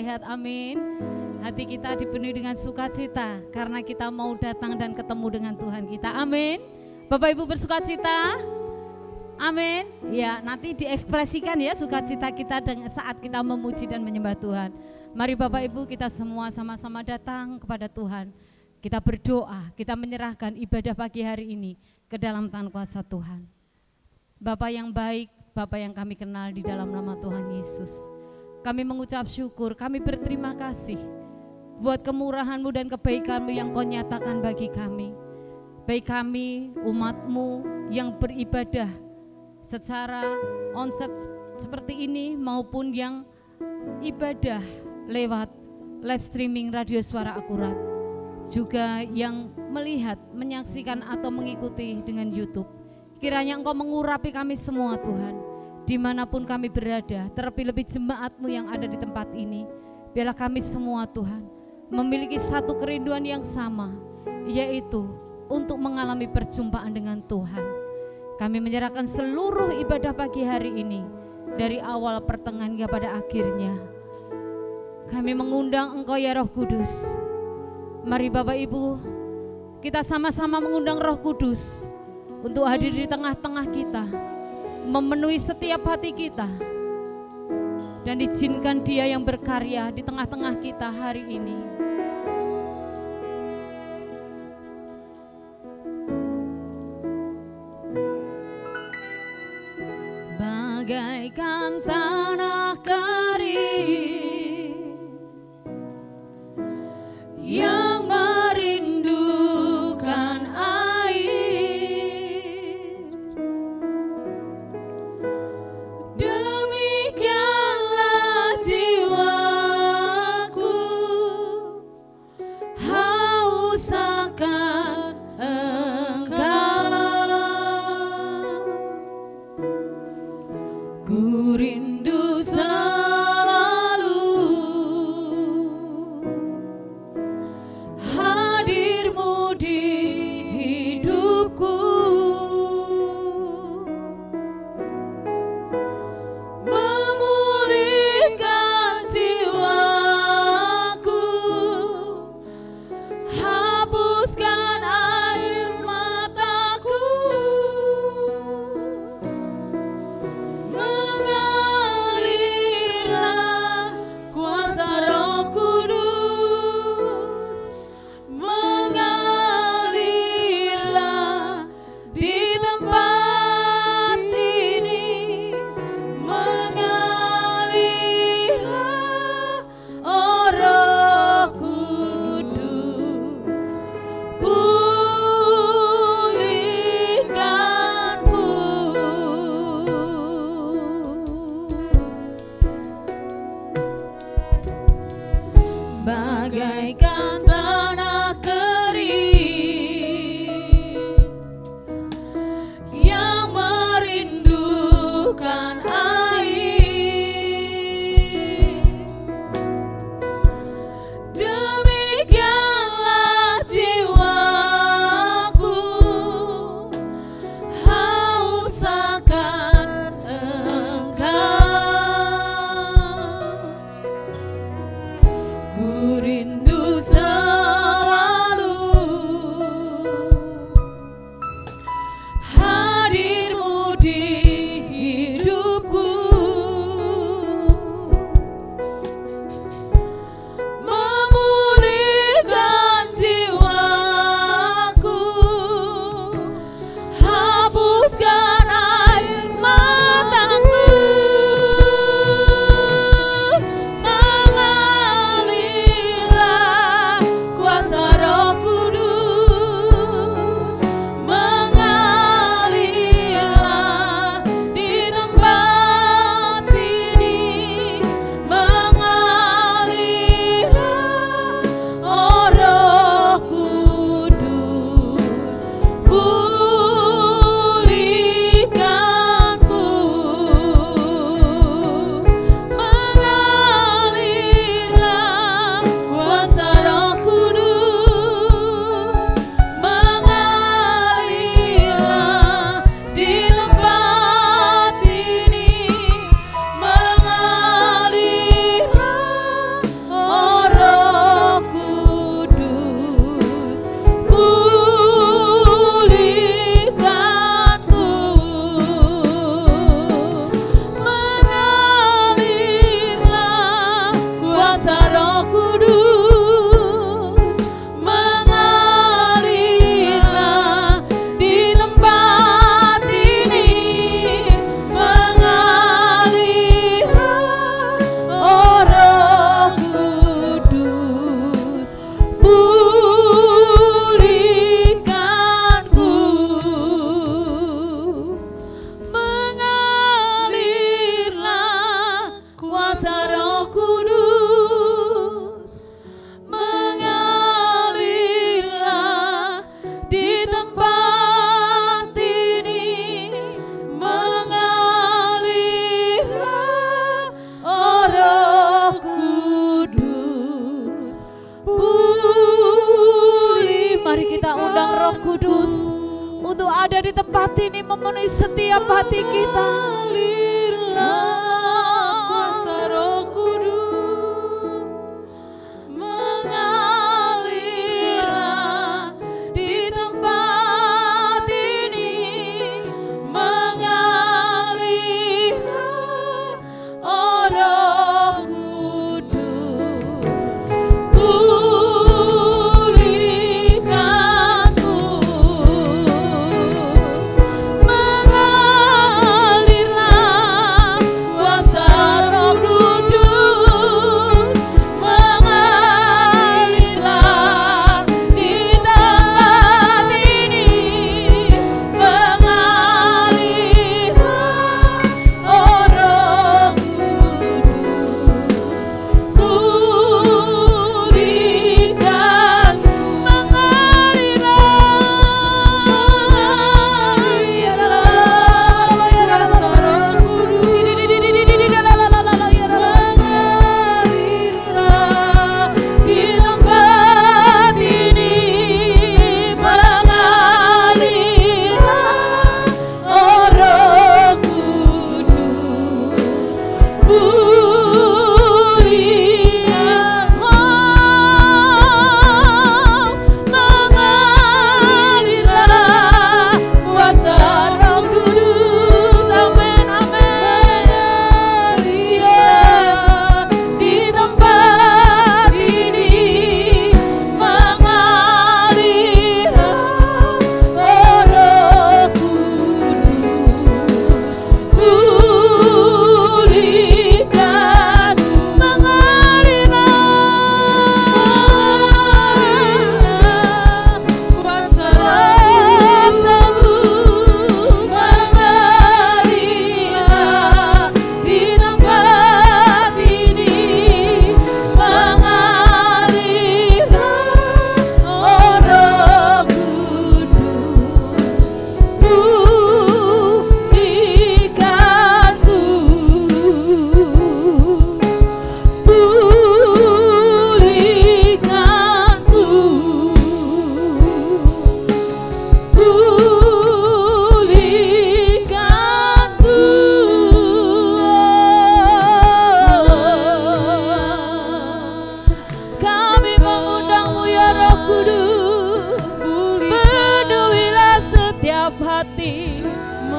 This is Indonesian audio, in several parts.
sehat, amin. Hati kita dipenuhi dengan sukacita karena kita mau datang dan ketemu dengan Tuhan kita, amin. Bapak Ibu bersukacita, amin. Ya, nanti diekspresikan ya sukacita kita dengan saat kita memuji dan menyembah Tuhan. Mari Bapak Ibu kita semua sama-sama datang kepada Tuhan. Kita berdoa, kita menyerahkan ibadah pagi hari ini ke dalam tangan kuasa Tuhan. Bapa yang baik, Bapa yang kami kenal di dalam nama Tuhan Yesus. Kami mengucap syukur, kami berterima kasih buat kemurahan-Mu dan kebaikan-Mu yang Kau nyatakan bagi kami. Baik kami, umat-Mu yang beribadah secara onsite seperti ini maupun yang ibadah lewat live streaming Radio Suara Akurat. Juga yang melihat, menyaksikan atau mengikuti dengan YouTube. Kiranya Engkau mengurapi kami semua Tuhan, dimanapun kami berada, terlebih-lebih jemaat-Mu yang ada di tempat ini. Biarlah kami semua Tuhan memiliki satu kerinduan yang sama, yaitu untuk mengalami perjumpaan dengan Tuhan. Kami menyerahkan seluruh ibadah pagi hari ini, dari awal pertengahan hingga pada akhirnya. Kami mengundang Engkau ya Roh Kudus. Mari Bapak Ibu, kita sama-sama mengundang Roh Kudus untuk hadir di tengah-tengah kita, memenuhi setiap hati kita, dan izinkan Dia yang berkarya di tengah-tengah kita hari ini. Bagaikan tanah kering yang merindukan air, demikianlah jiwaku haus akan Engkau. Ku rindu tempat ini mengalirlah Roh Kudus. Pulih, mari kita undang Roh Kudus untuk ada di tempat ini, memenuhi setiap hati kita. Kuasa Roh Kudus mengalirlah di tempat ini, mengalirlah Roh Kudus. Pulihkanku, mengalirlah kuasa Roh Kudus, mengalirlah di tempat ini, mengalirlah Roh Kudus. Pulihkan,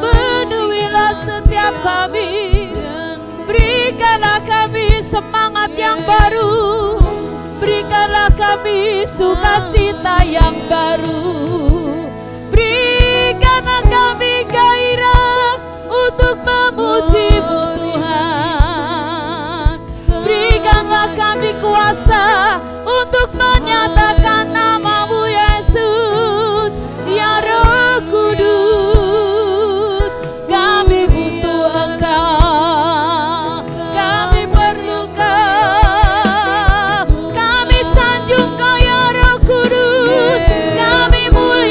penuhilah setiap kami, berikanlah kami semangat yang baru, berikanlah kami sukacita yang baru, berikanlah kami gairah untuk memuji-Mu Tuhan, berikanlah kami kuasa untuk menyatakan nama-Mu Yesus, ya Roh Kudus. Kami butuh Engkau, kami perlu Kau, kami sanjung Kau ya Roh Kudus, kami mulia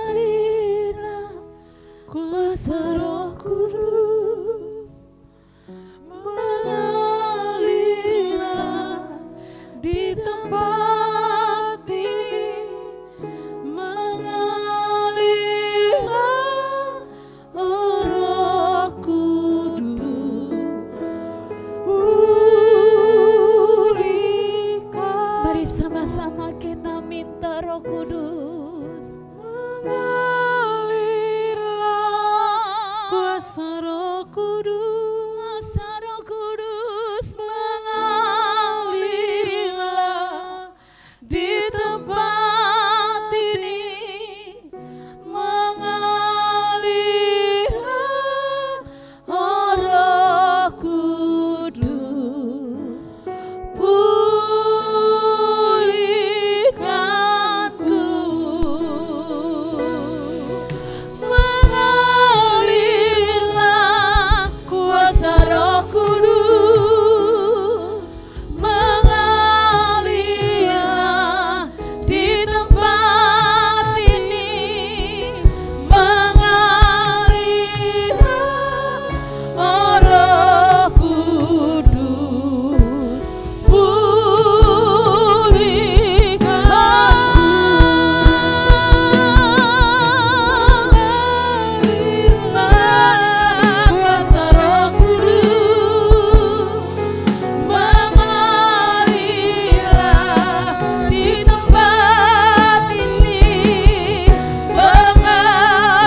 Mengalirlah kuasa Roh Kudus, mengalirlah di tempat ini, mengalirlah Roh Kudus, pulihkan. Mari sama-sama kita minta Roh Kudus. Mengalirlah kuasa Roh Kudus, mengalirlah di tempat ini, mengalirlah Roh Kudus, pulihkanku. Mengalirlah kuasa Roh Kudus, mengalirlah di tempat ini, mengalirlah Roh Kudus, pulihkanku. Kuasa Roh Kudus, mengalirlah di tempat ini, mengalirlah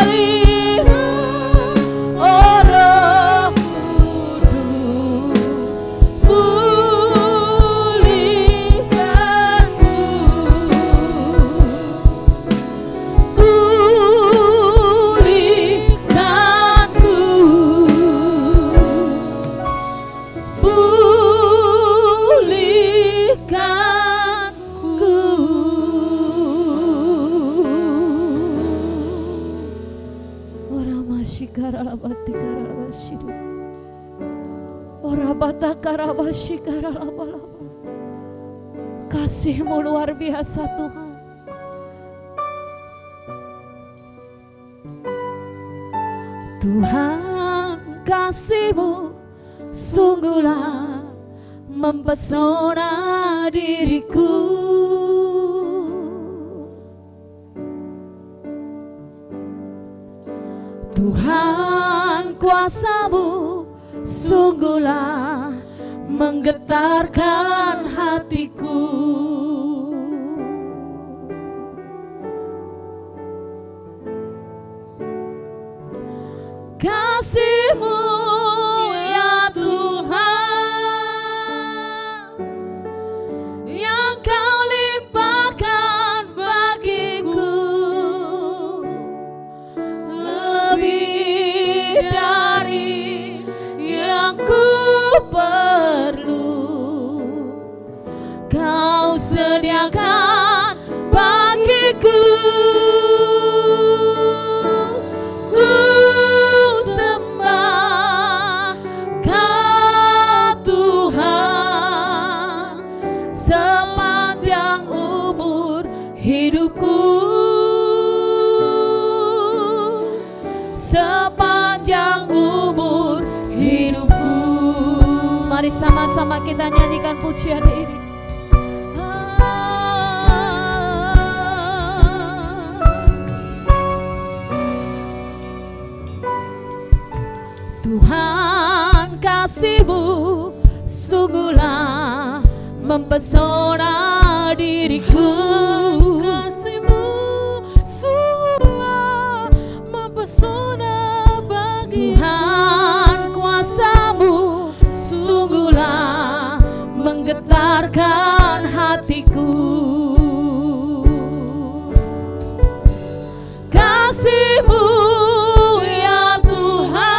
Roh Kudus, kasih-Mu luar biasa Tuhan. Tuhan, kasih-Mu sungguhlah mempesona diriku. Tuhan, kuasa-Mu sungguhlah menggetarkan hatiku. Kasih-Mu ya Tuhan, yang Kau limpahkan bagiku, lebih dari yang ku perlu. Kau sediakan bagiku. Ku sembah Kau Tuhan sepanjang umur hidupku, sepanjang umur hidupku. Mari sama-sama kita nyanyikan pujian ini. Tuhan, kasih-Mu sungguhlah mempesona diriku. Kasih-Mu sungguhlah mempesona bagiku. Tuhan, kuasa-Mu sungguhlah menggetarkan hatiku. Kasih-Mu ya Tuhan,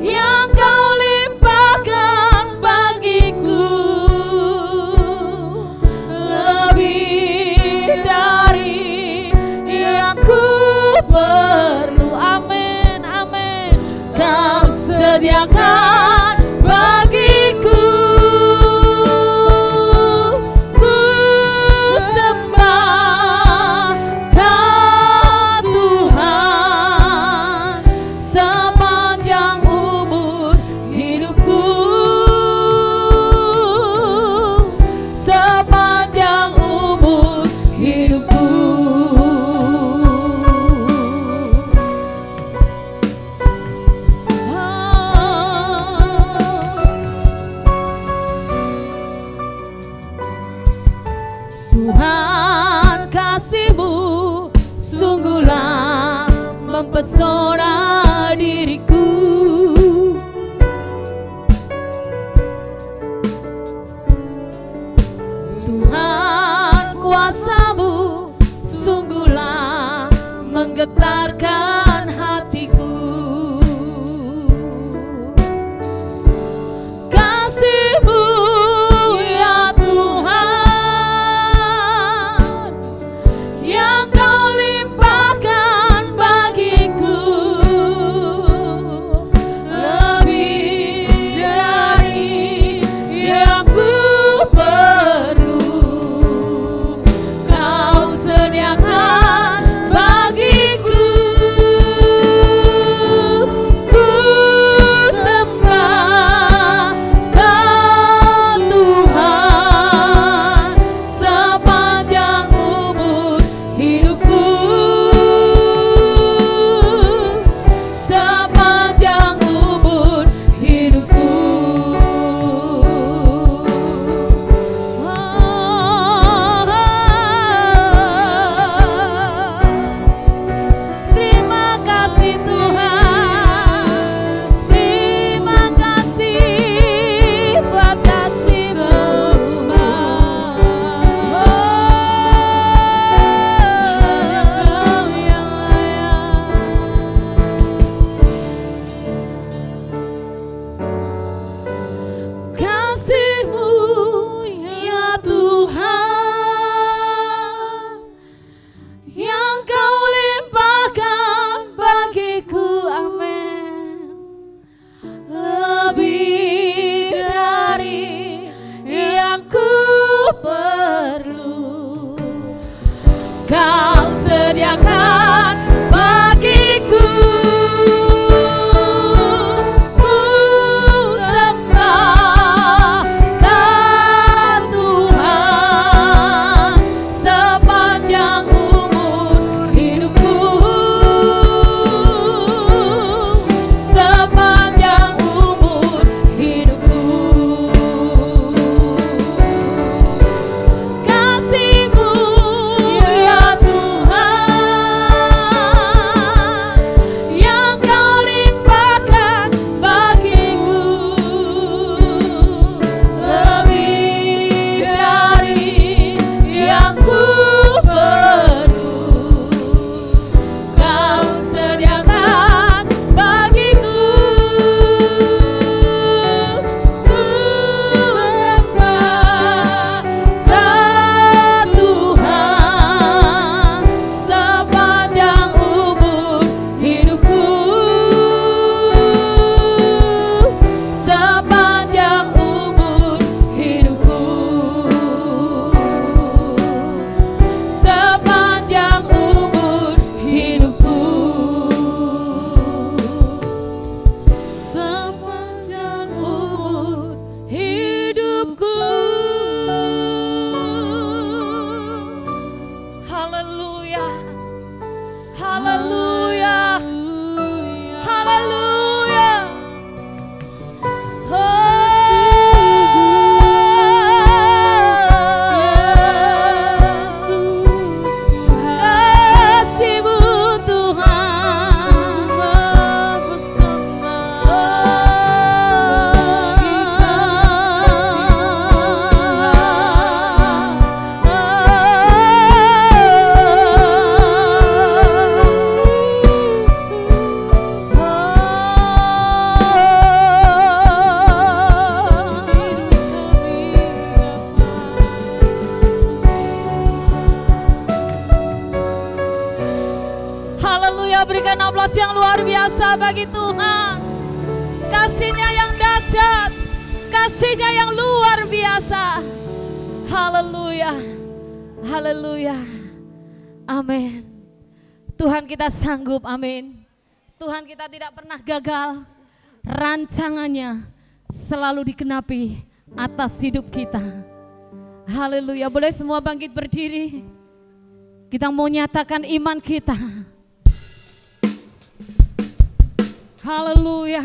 yang Kau limpahkan bagiku, mempesona diriku. Tuhan, kuasa-Mu sungguhlah menggetarkan hatiku. Kasih-Mu ya Tuhan yang Kau limpahkan bagiku, lebih dari yang ku perlu. Kau sediakan bagiku. Ku sembah Kau Tuhan sepanjang umur hidupku, sepanjang umur hidupku. Terima kasih Tuhan, terima kasih buat kasih-Mu. Kau yang layak. Kasih-Mu ya Tuhan yang Kau limpahkan bagiku, amin, lebih dari yang ku perlu. Kau sediakan bagiku. Ku sembah Kau Tuhan sepanjang umur hidupku, sepanjang umur hidupku. Kasih-Mu ya Tuhan yang Kau limpahkan bagiku, lebih dari yang ku perlu. Kau sediakan bagiku. Ku sembah Kau Tuhan sepanjang umur hidupku, sepanjang umur hidupku, sepanjang umur hidupku, sepanjang umur hidupku. Haleluya, haleluya, haleluya. Kasih-Mu Tuhan Haleluya, berikan aplaus yang luar biasa bagi Tuhan. Kasih-Nya yang dahsyat, kasih-Nya yang luar biasa. Haleluya, haleluya, amin. Tuhan kita sanggup, amin. Tuhan kita tidak pernah gagal. Rancangannya selalu digenapi atas hidup kita. Haleluya, boleh semua bangkit berdiri. Kita mau nyatakan iman kita. Haleluya.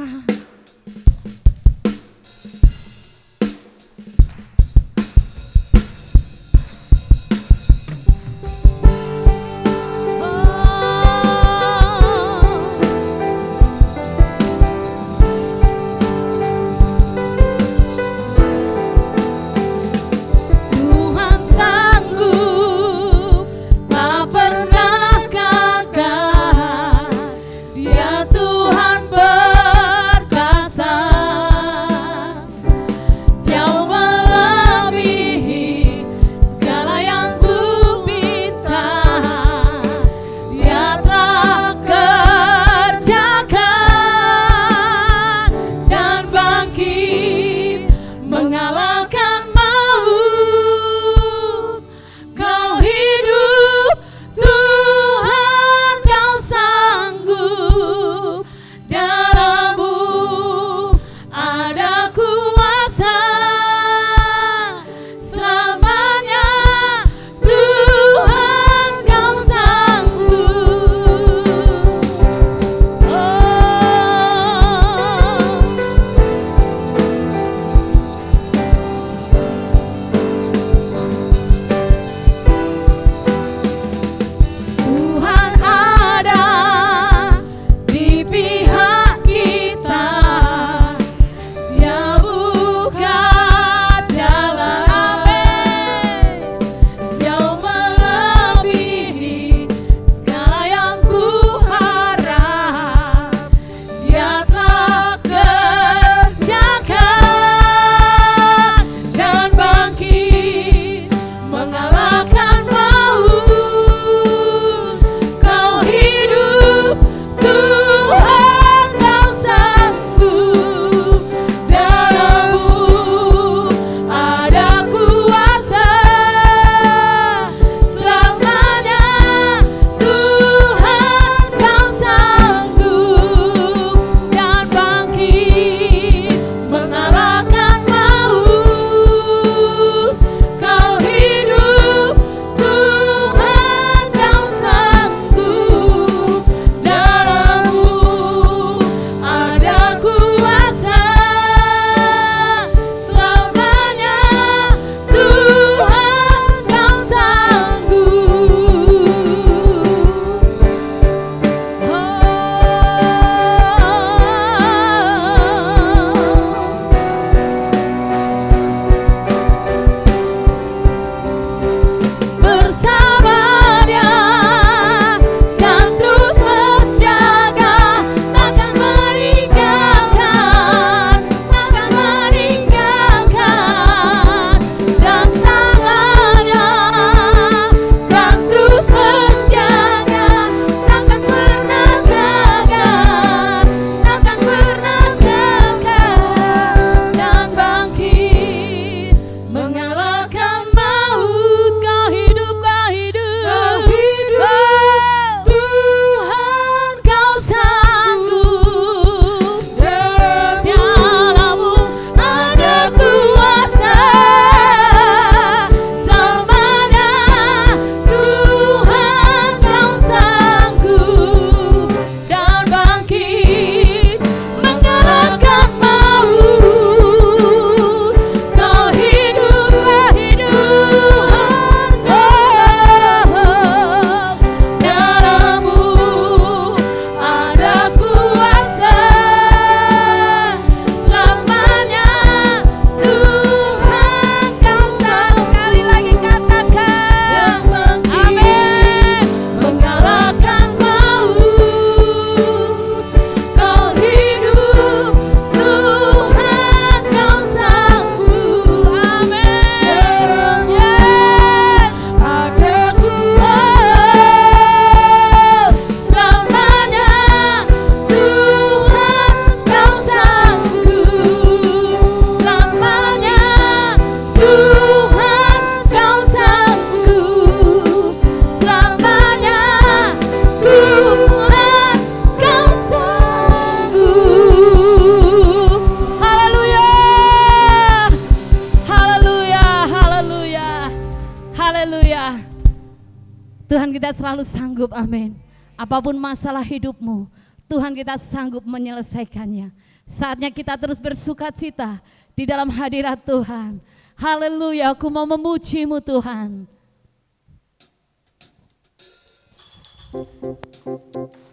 Tuhan kita selalu sanggup, amin. Apapun masalah hidupmu, Tuhan kita sanggup menyelesaikannya. Saatnya kita terus bersukacita di dalam hadirat Tuhan. Haleluya, aku mau memuji-Mu Tuhan.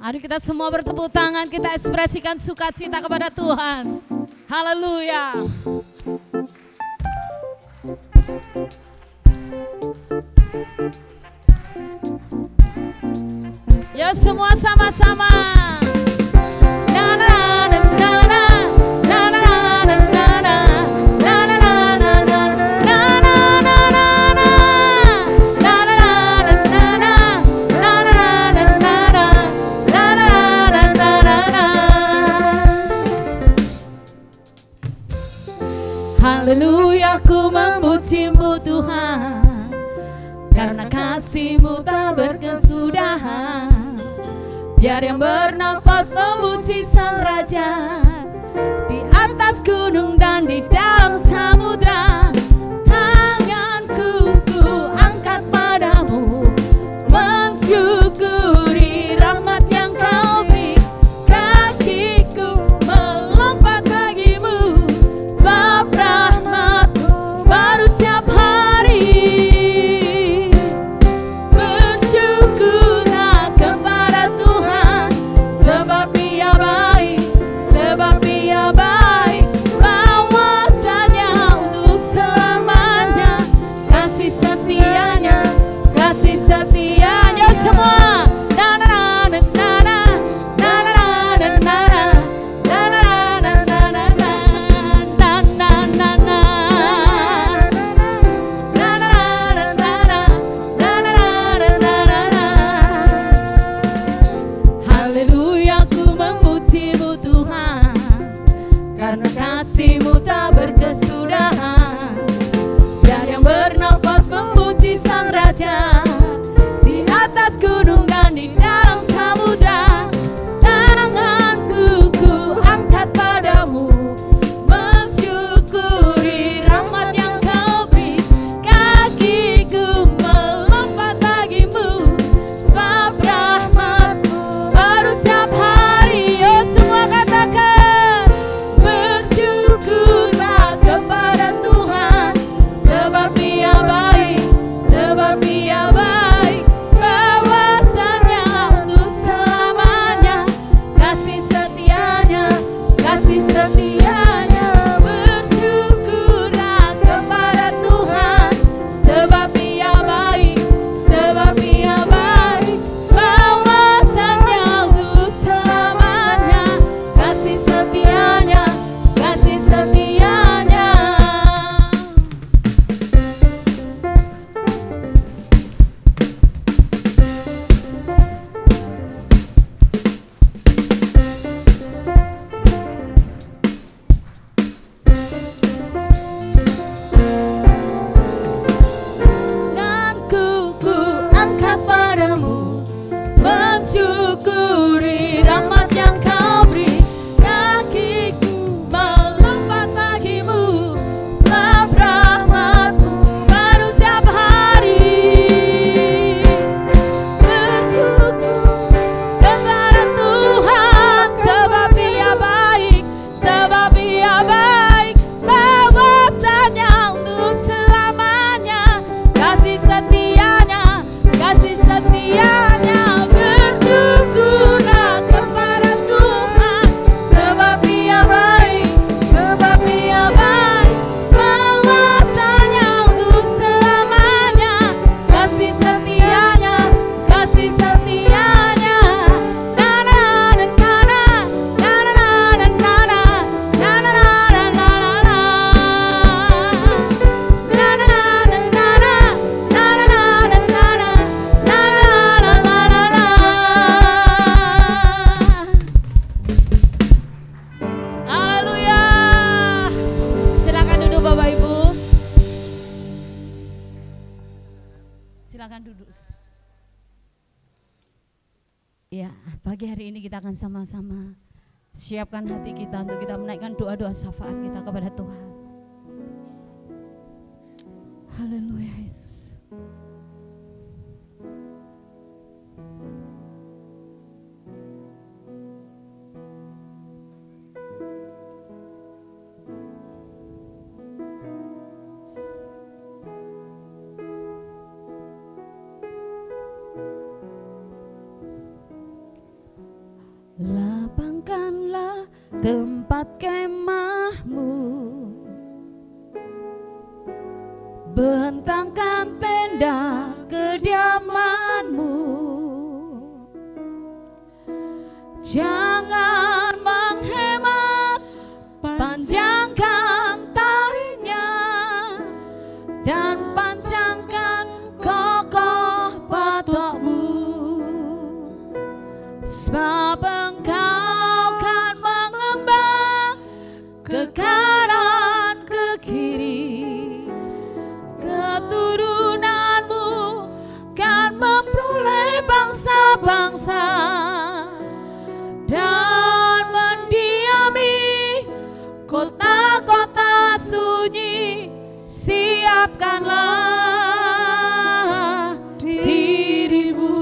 Mari kita semua bertepuk tangan, kita ekspresikan sukacita kepada Tuhan. Haleluya. Yuk semua sama-sama. Haleluya, ku memuji-Mu Tuhan, karena kasih-Mu tak berkesudahan. Biar yang bernafas memuji Sang Raja, di atas gunung dan di dalam samudra. Tanganku ku angkat padamu, mensyukuri rahmat yang Kau beri. Kakiku melompat bagimu, sebab rahmat-Mu baru setiap hari. Bersyukurlah kepada Tuhan, sebab Dia baik, sebab Dia baik. Bahwasanya untuk selamanya, kasih setianya, kasih setianya. Semua haleluya, ku memuji-Mu Tuhan, karena kasih-Mu tak berkesudahan. Biar yang bernafas memuji Sang Raja, di atas gunung dan di dalam samudra. Tanganku ku angkat padamu, mensyukuri rahmat yang Kau beri. Kakiku melompat bagimu, sebab rahmat-Mu baru setiap hari. Oh semua katakan, bersyukurlah kepada Tuhan, sebab Dia baik, sebab Dia baik. Bahwasanya untuk selamanya, kasih setianya, kasih setianya. Bersyukurlah kepada Tuhan, sebab Dia baik, sebab Dia baik. Bahwasanya untuk selamanya, kasih setianya, kasih setianya. Tanganku ku angkat padamu, mensyukuri rahmat yang Kau beri. Kakiku melompat bagimu, sebab rahmat-Mu baru setiap hari. Bersyukur kepada Tuhan, sebab Dia baik, sebab Dia baik. Bahwasanya untuk selamanya, kasih setianya, kasih setianya. Bersyukurlah kepada Tuhan, sebab Dia baik, sebab Dia baik. Bahwasanya untuk selamanya, kasih setianya, kasih setianya. Na na na na na na na na na na na na na na na na. Na na na na na na na na na na na na. Haleluya. Silakan duduk Bapak Ibu. Silakan duduk. Ya, pagi hari ini kita akan sama-sama siapkan hati kita untuk kita menaikkan doa-doa syafaat kita kepada Tuhan. Haleluya Yesus. tempat kemahmu, bentangkan tenda kediamanmu. Jangan menghemat, panjangkan talinya dan panjangkan kokoh patokmu, sebab engkau kan mengembang ke kanan ke kiri. Keturunanmu kan memperoleh bangsa-bangsa dan mendiami kota-kota sunyi. Siapkanlah dirimu.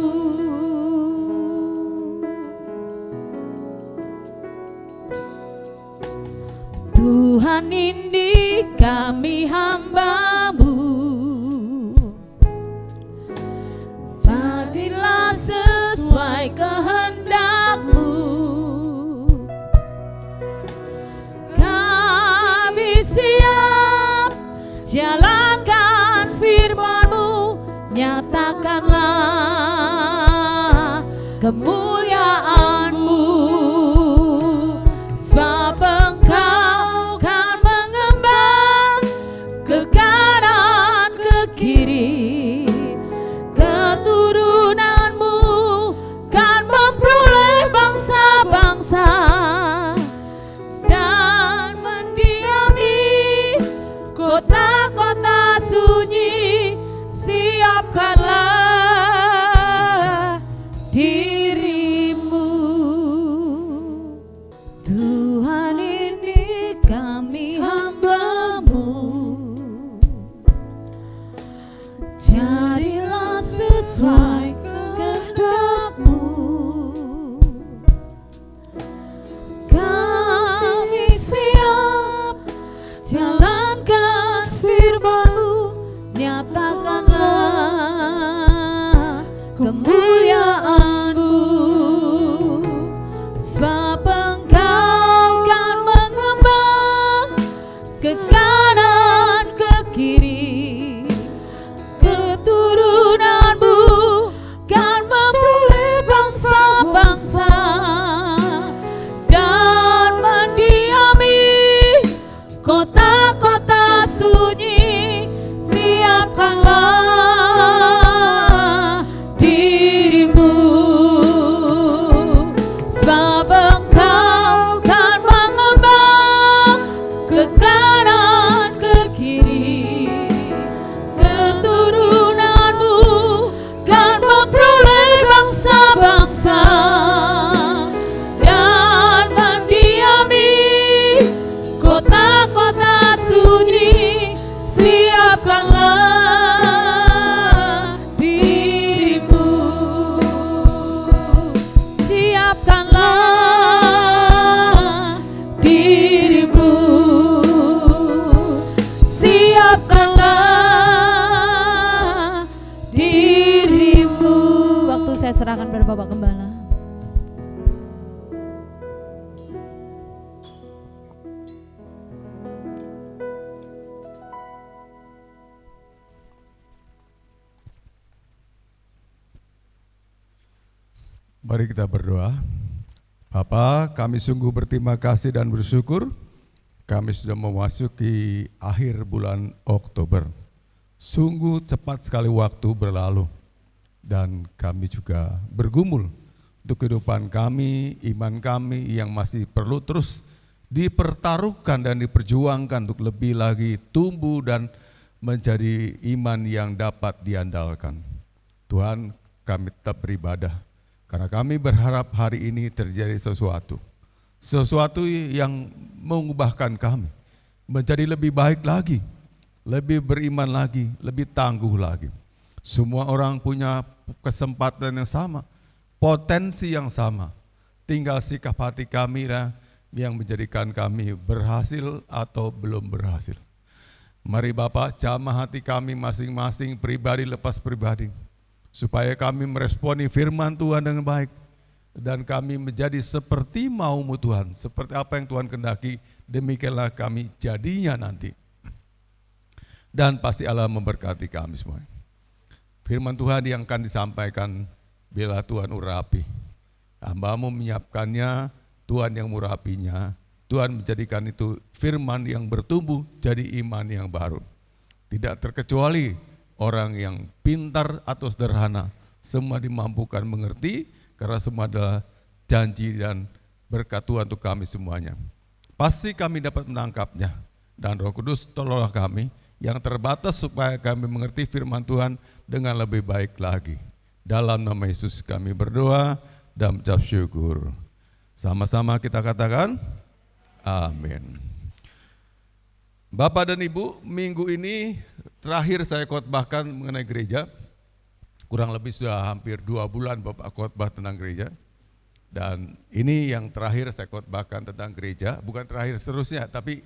Tuhan, ini kami hamba-Mu, jadilah sesuai kehendak-Mu. Kami siap jalankan firman-Mu, nyatakanlah kemuliaan-Mu, sebab Engkau kan mengembang ke kanan ke kiri. Keturunanmu kan memperoleh bangsa-bangsa dan mendiami kota-kota sunyi. Siapkanlah dirimu. Tuhan, ini kami hamba-Mu, jadilah sesuai kehendak-Mu. Kami siap jalankan firman-Mu, nyatakanlah kemuliaan-Mu, sebab Engkau kan mengembang ke kanan ke kiri. Keturunanmu kan memperoleh bangsa-bangsa dan mendiami kota-kota sunyi. Siapkanlah dirimu, sebab Engkau kan mengembang ke kanan ke kiri. Keturunanmu kan memperoleh bangsa-bangsa dan mendiami kota-kota sunyi. Siapkanlah dirimu, siapkanlah dirimu, siapkanlah dirimu. Waktu saya serahkan pada Bapak Gembala. Mari kita berdoa. Bapa, kami sungguh berterima kasih dan bersyukur kami sudah memasuki akhir bulan Oktober. Sungguh cepat sekali waktu berlalu dan kami juga bergumul untuk kehidupan kami, iman kami yang masih perlu terus dipertaruhkan dan diperjuangkan untuk lebih lagi tumbuh dan menjadi iman yang dapat diandalkan. Tuhan, kami tetap beribadah karena kami berharap hari ini terjadi sesuatu yang mengubahkan kami menjadi lebih baik lagi, lebih beriman lagi, lebih tangguh lagi. Semua orang punya kesempatan yang sama, potensi yang sama. Tinggal sikap hati kami lah yang menjadikan kami berhasil atau belum berhasil. Mari Bapak, jamah hati kami masing-masing, pribadi lepas pribadi, supaya kami meresponi firman Tuhan dengan baik, dan kami menjadi seperti mau-Mu Tuhan, seperti apa yang Tuhan kehendaki, demikianlah kami jadinya nanti. Dan pasti Allah memberkati kami semua. Firman Tuhan yang akan disampaikan bila Tuhan urapi. Hamba-Mu menyiapkannya, Tuhan yang murapinya. Tuhan menjadikan itu firman yang bertumbuh jadi iman yang baru. Tidak terkecuali orang yang pintar atau sederhana, semua dimampukan mengerti karena semua adalah janji dan berkat Tuhan untuk kami semuanya. Pasti kami dapat menangkapnya, dan Roh Kudus tolonglah kami yang terbatas supaya kami mengerti firman Tuhan dengan lebih baik lagi. Dalam nama Yesus kami berdoa dan mengucap syukur. Sama-sama kita katakan amin. Bapak dan Ibu, minggu ini terakhir saya khotbahkan mengenai gereja. Kurang lebih sudah hampir 2 bulan Bapak khotbah tentang gereja. Dan ini yang terakhir saya khotbahkan tentang gereja. Bukan terakhir seterusnya, tapi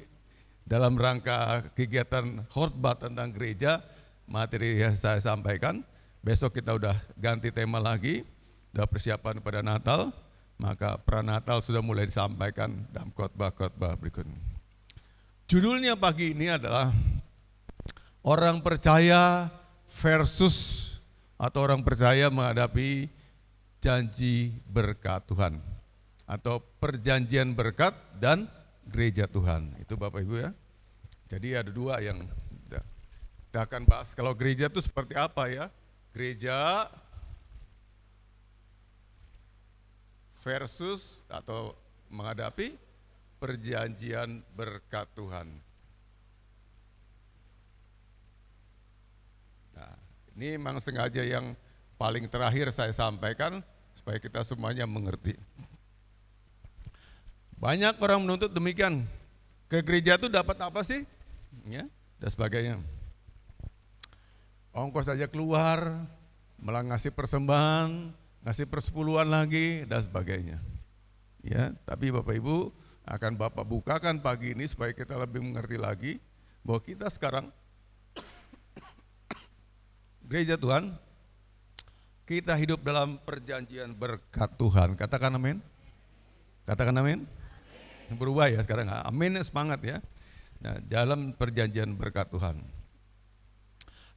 dalam rangka kegiatan khotbah tentang gereja, materi yang saya sampaikan. Besok kita udah ganti tema lagi, udah persiapan pada Natal. Maka pranatal sudah mulai disampaikan dalam khotbah-khotbah berikutnya. Judulnya pagi ini adalah orang percaya versus atau orang percaya menghadapi janji berkat Tuhan atau perjanjian berkat dan gereja Tuhan. Itu Bapak Ibu ya. Jadi ada 2 yang kita akan bahas. Kalau gereja itu seperti apa ya? Gereja versus atau menghadapi perjanjian berkat Tuhan. Nah, ini memang sengaja yang paling terakhir saya sampaikan supaya kita semuanya mengerti. Banyak orang menuntut demikian. Ke gereja itu dapat apa sih? Ya, dan sebagainya. Ongkos saja keluar, malah ngasih persembahan, ngasih persepuluhan lagi dan sebagainya. Ya, tapi Bapak Ibu akan Bapak bukakan pagi ini supaya kita lebih mengerti lagi bahwa kita sekarang gereja Tuhan, kita hidup dalam perjanjian berkat Tuhan. Katakan amin. Katakan amin. Berubah ya sekarang, amin, semangat ya. Nah, dalam perjanjian berkat Tuhan.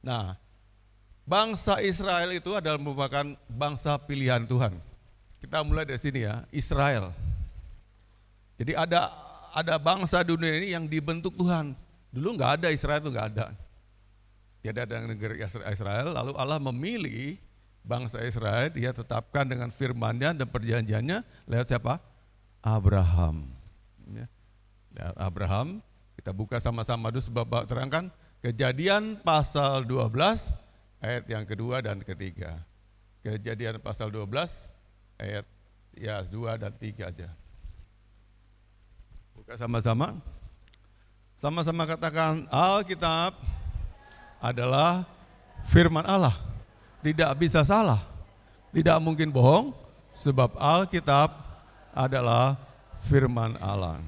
Nah, bangsa Israel itu adalah merupakan bangsa pilihan Tuhan. Kita mulai dari sini ya, Israel. Jadi ada bangsa dunia ini yang dibentuk Tuhan. Dulu nggak ada Israel, itu nggak ada. Tidak ada negeri Israel, lalu Allah memilih bangsa Israel, dia tetapkan dengan firman-Nya dan perjanjiannya lewat siapa? Abraham. Ya. Abraham, kita buka sama-sama dulu sebab terangkan Kejadian pasal 12 ayat yang kedua dan ketiga. Kejadian pasal 12 ayat ya 2 dan 3 aja. Buka sama-sama. Sama-sama katakan, Alkitab adalah firman Allah. Tidak bisa salah. Tidak mungkin bohong sebab Alkitab adalah firman Allah.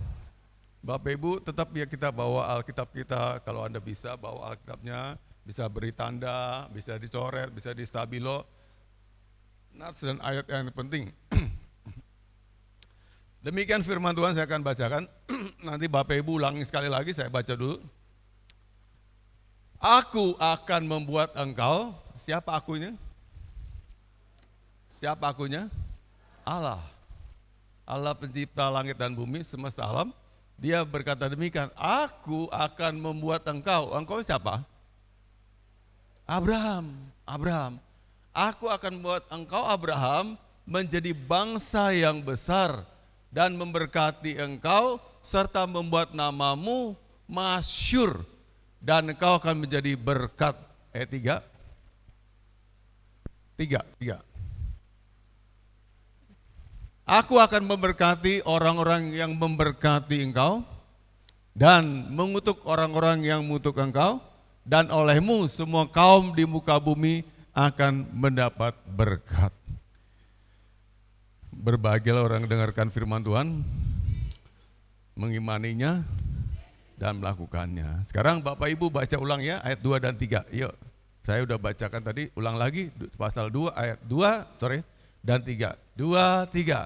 Bapak Ibu tetap ya kita bawa Alkitab kita, kalau Anda bisa bawa Alkitabnya, bisa beri tanda, bisa dicoret, bisa di stabilo. Nats dan ayat yang penting. Demikian firman Tuhan saya akan bacakan. Nanti Bapak Ibu ulangi sekali lagi, saya baca dulu. Aku akan membuat engkau, siapa akunya? Siapa akunya? Allah. Allah pencipta langit dan bumi, semesta alam. Dia berkata demikian, aku akan membuat engkau. Engkau siapa? Abraham. Aku akan membuat engkau Abraham menjadi bangsa yang besar dan memberkati engkau serta membuat namamu masyhur dan engkau akan menjadi berkat. Ayat 3. Aku akan memberkati orang-orang yang memberkati engkau dan mengutuk orang-orang yang mengutuk engkau, dan olehmu semua kaum di muka bumi akan mendapat berkat. Berbahagialah orang dengarkan firman Tuhan, mengimaninya dan melakukannya. Sekarang Bapak Ibu baca ulang ya ayat 2 dan 3. Yuk, saya udah bacakan tadi, ulang lagi pasal 2 ayat 2, dan 3. 2, 3.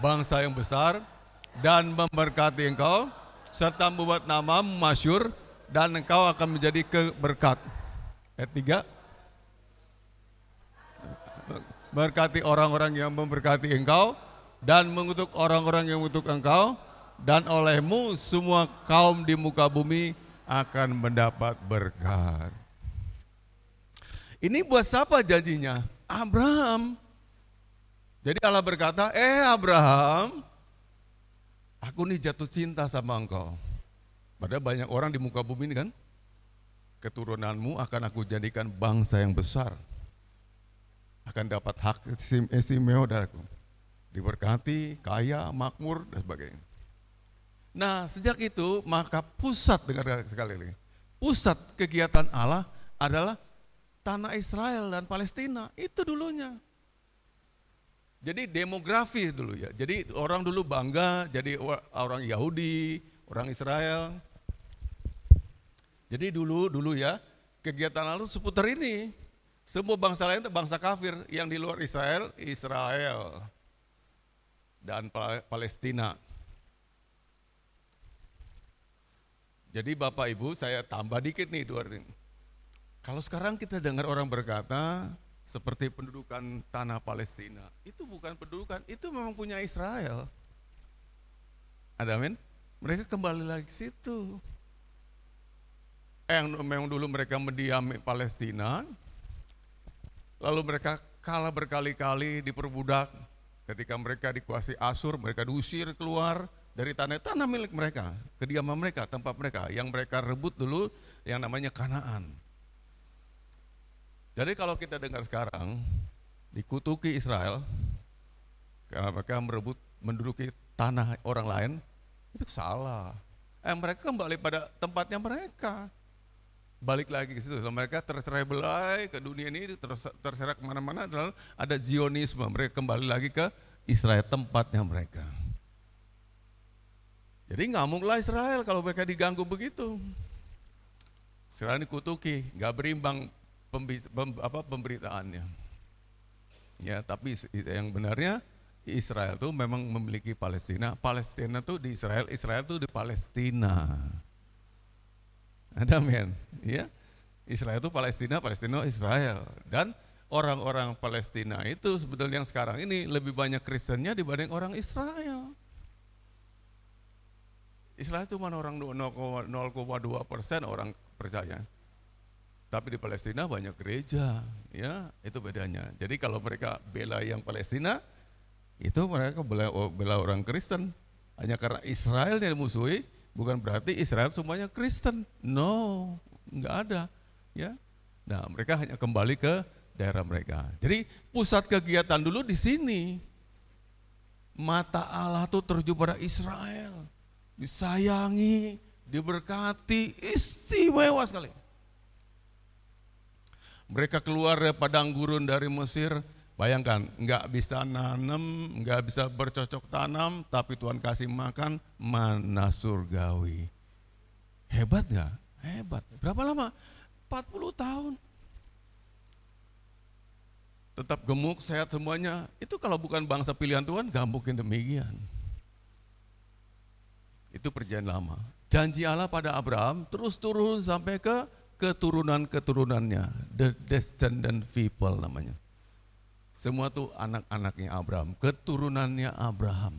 Bangsa yang besar dan memberkati engkau, serta membuat namamu masyhur, dan engkau akan menjadi berkat. Ayat 3. Berkati orang-orang yang memberkati engkau, dan mengutuk orang-orang yang mengutuk engkau, dan olehmu semua kaum di muka bumi akan mendapat berkat. Ini buat siapa janjinya? Abraham. Jadi Allah berkata, Abraham, aku nih jatuh cinta sama engkau. Padahal banyak orang di muka bumi ini kan, keturunanmu akan aku jadikan bangsa yang besar. Akan dapat hak istimewa dariku. Diberkati, kaya, makmur, dan sebagainya. Nah, sejak itu maka pusat, dengar sekali lagi, pusat kegiatan Allah adalah tanah Israel dan Palestina. Itu dulunya. Jadi demografi dulu ya. Jadi orang dulu bangga jadi orang Yahudi, orang Israel. Jadi dulu ya, kegiatan Allah seputar ini. Semua bangsa lain itu bangsa kafir, yang di luar Israel, Israel dan Palestina. Jadi Bapak Ibu, saya tambah dikit nih dua ini. Kalau sekarang kita dengar orang berkata seperti pendudukan tanah Palestina, itu bukan pendudukan, itu memang punya Israel. Ada amin? Mereka kembali lagi ke situ. Yang memang dulu mereka mendiami Palestina, lalu mereka kalah berkali-kali diperbudak. Ketika mereka dikuasai Asyur, mereka diusir keluar dari tanah milik mereka, kediaman mereka, tempat mereka, yang mereka rebut dulu yang namanya Kanaan. Jadi kalau kita dengar sekarang, dikutuki Israel, karena mereka menduduki tanah orang lain, itu salah. Mereka kembali pada tempatnya mereka. Balik lagi ke situ, mereka terserai belai ke dunia ini, terserak kemana-mana, lalu ada Zionisme, mereka kembali lagi ke Israel, tempatnya mereka. Jadi ngamuklah Israel kalau mereka diganggu begitu. Israel dikutuki, gak berimbang pemberitaannya. Ya, tapi yang benarnya Israel itu memang memiliki Palestina. Palestina tuh di Israel, Israel tuh di Palestina. Ada men, ya. Israel itu Palestina, Palestina Israel. Dan orang-orang Palestina itu sebetulnya yang sekarang ini lebih banyak Kristennya dibanding orang Israel. Israel itu cuma orang 0,2% orang percaya. Tapi di Palestina banyak gereja, ya, itu bedanya. Jadi kalau mereka bela yang Palestina, itu mereka bela orang Kristen. Hanya karena Israel yang dimusuhi, bukan berarti Israel semuanya Kristen. No, enggak ada, ya. Nah, mereka hanya kembali ke daerah mereka. Jadi pusat kegiatan dulu di sini. Mata Allah tuh tertuju pada Israel, disayangi, diberkati, istimewa sekali. Mereka keluar dari padang gurun dari Mesir, bayangkan, nggak bisa nanam, nggak bisa bercocok tanam, tapi Tuhan kasih makan mana surgawi. Hebat nggak? Hebat. Berapa lama? 40 tahun. Tetap gemuk, sehat semuanya. Itu kalau bukan bangsa pilihan Tuhan, nggak mungkin demikian. Itu perjanjian lama. Janji Allah pada Abraham terus turun sampai ke keturunan-keturunannya, the descendant people namanya. Semua tuh anak-anaknya Abraham, keturunannya Abraham.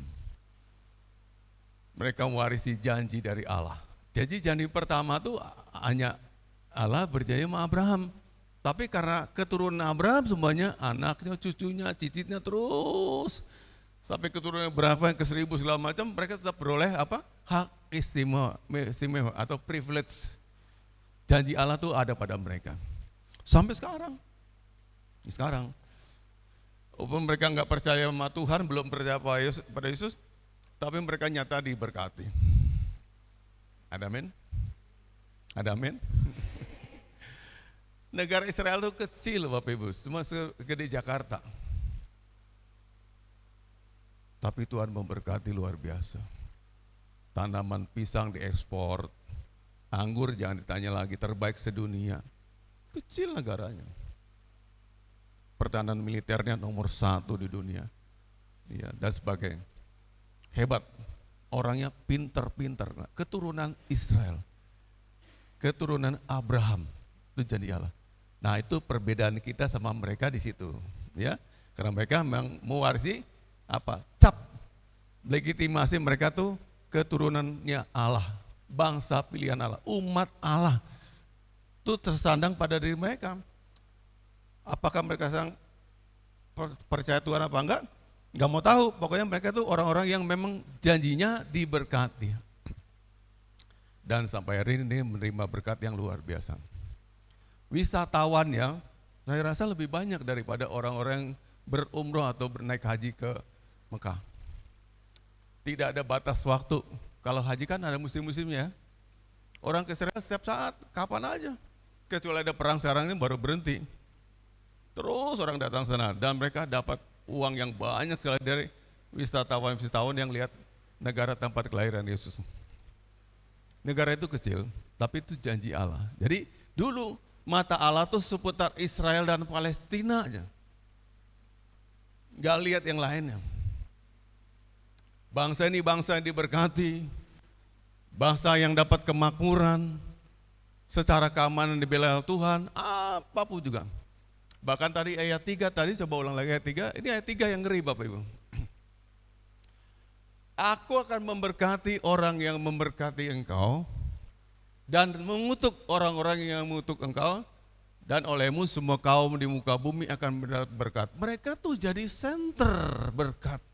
Mereka mewarisi janji dari Allah. Jadi janji pertama tuh hanya Allah berjanji sama Abraham. Tapi karena keturunan Abraham semuanya, anaknya, cucunya, cicitnya terus. Sampai keturunan berapa yang ke 1000 segala macam, mereka tetap beroleh apa? Hak istimewa atau privilege. Janji Allah tuh ada pada mereka. Sampai sekarang. Sekarang. Walaupun mereka nggak percaya sama Tuhan, belum percaya pada Yesus, tapi mereka nyata diberkati. Ada amin? Ada amin? Negara Israel itu kecil Bapak Ibu, cuma segede Jakarta. Tapi Tuhan memberkati luar biasa. Tanaman pisang diekspor, anggur jangan ditanya lagi, terbaik sedunia. Kecil negaranya. pertahanan militernya nomor 1 di dunia, ya, dan sebagainya. Hebat, orangnya pinter-pinter, keturunan Israel, keturunan Abraham, itu janji Allah. Nah itu perbedaan kita sama mereka di situ, ya, karena mereka memang mewarisi apa? Cap, legitimasi mereka tuh keturunannya Allah, bangsa pilihan Allah, umat Allah, itu tersandang pada diri mereka. Apakah mereka percaya Tuhan apa enggak? Enggak mau tahu, pokoknya mereka tuh orang-orang yang memang janjinya diberkati. Dan sampai hari ini menerima berkat yang luar biasa. Wisatawannya saya rasa lebih banyak daripada orang-orang berumroh atau bernaik haji ke Mekah. Tidak ada batas waktu. Kalau haji kan ada musim-musimnya. Orang ke Israel setiap saat, kapan aja. Kecuali ada perang sekarang ini baru berhenti. Terus orang datang sana dan mereka dapat uang yang banyak sekali dari wisatawan-wisatawan yang lihat negara tempat kelahiran Yesus. Negara itu kecil, tapi itu janji Allah. Jadi dulu mata Allah tuh seputar Israel dan Palestina aja. Gak lihat yang lainnya. Bangsa ini bangsa yang diberkati, bangsa yang dapat kemakmuran, secara keamanan dibela Tuhan, apapun juga. Bahkan tadi ayat 3, tadi coba ulang lagi ayat 3, ini ayat 3 yang ngeri Bapak Ibu. Aku akan memberkati orang yang memberkati engkau, dan mengutuk orang-orang yang mengutuk engkau, dan olehmu semua kaum di muka bumi akan mendapat berkat. Mereka tuh jadi center berkat.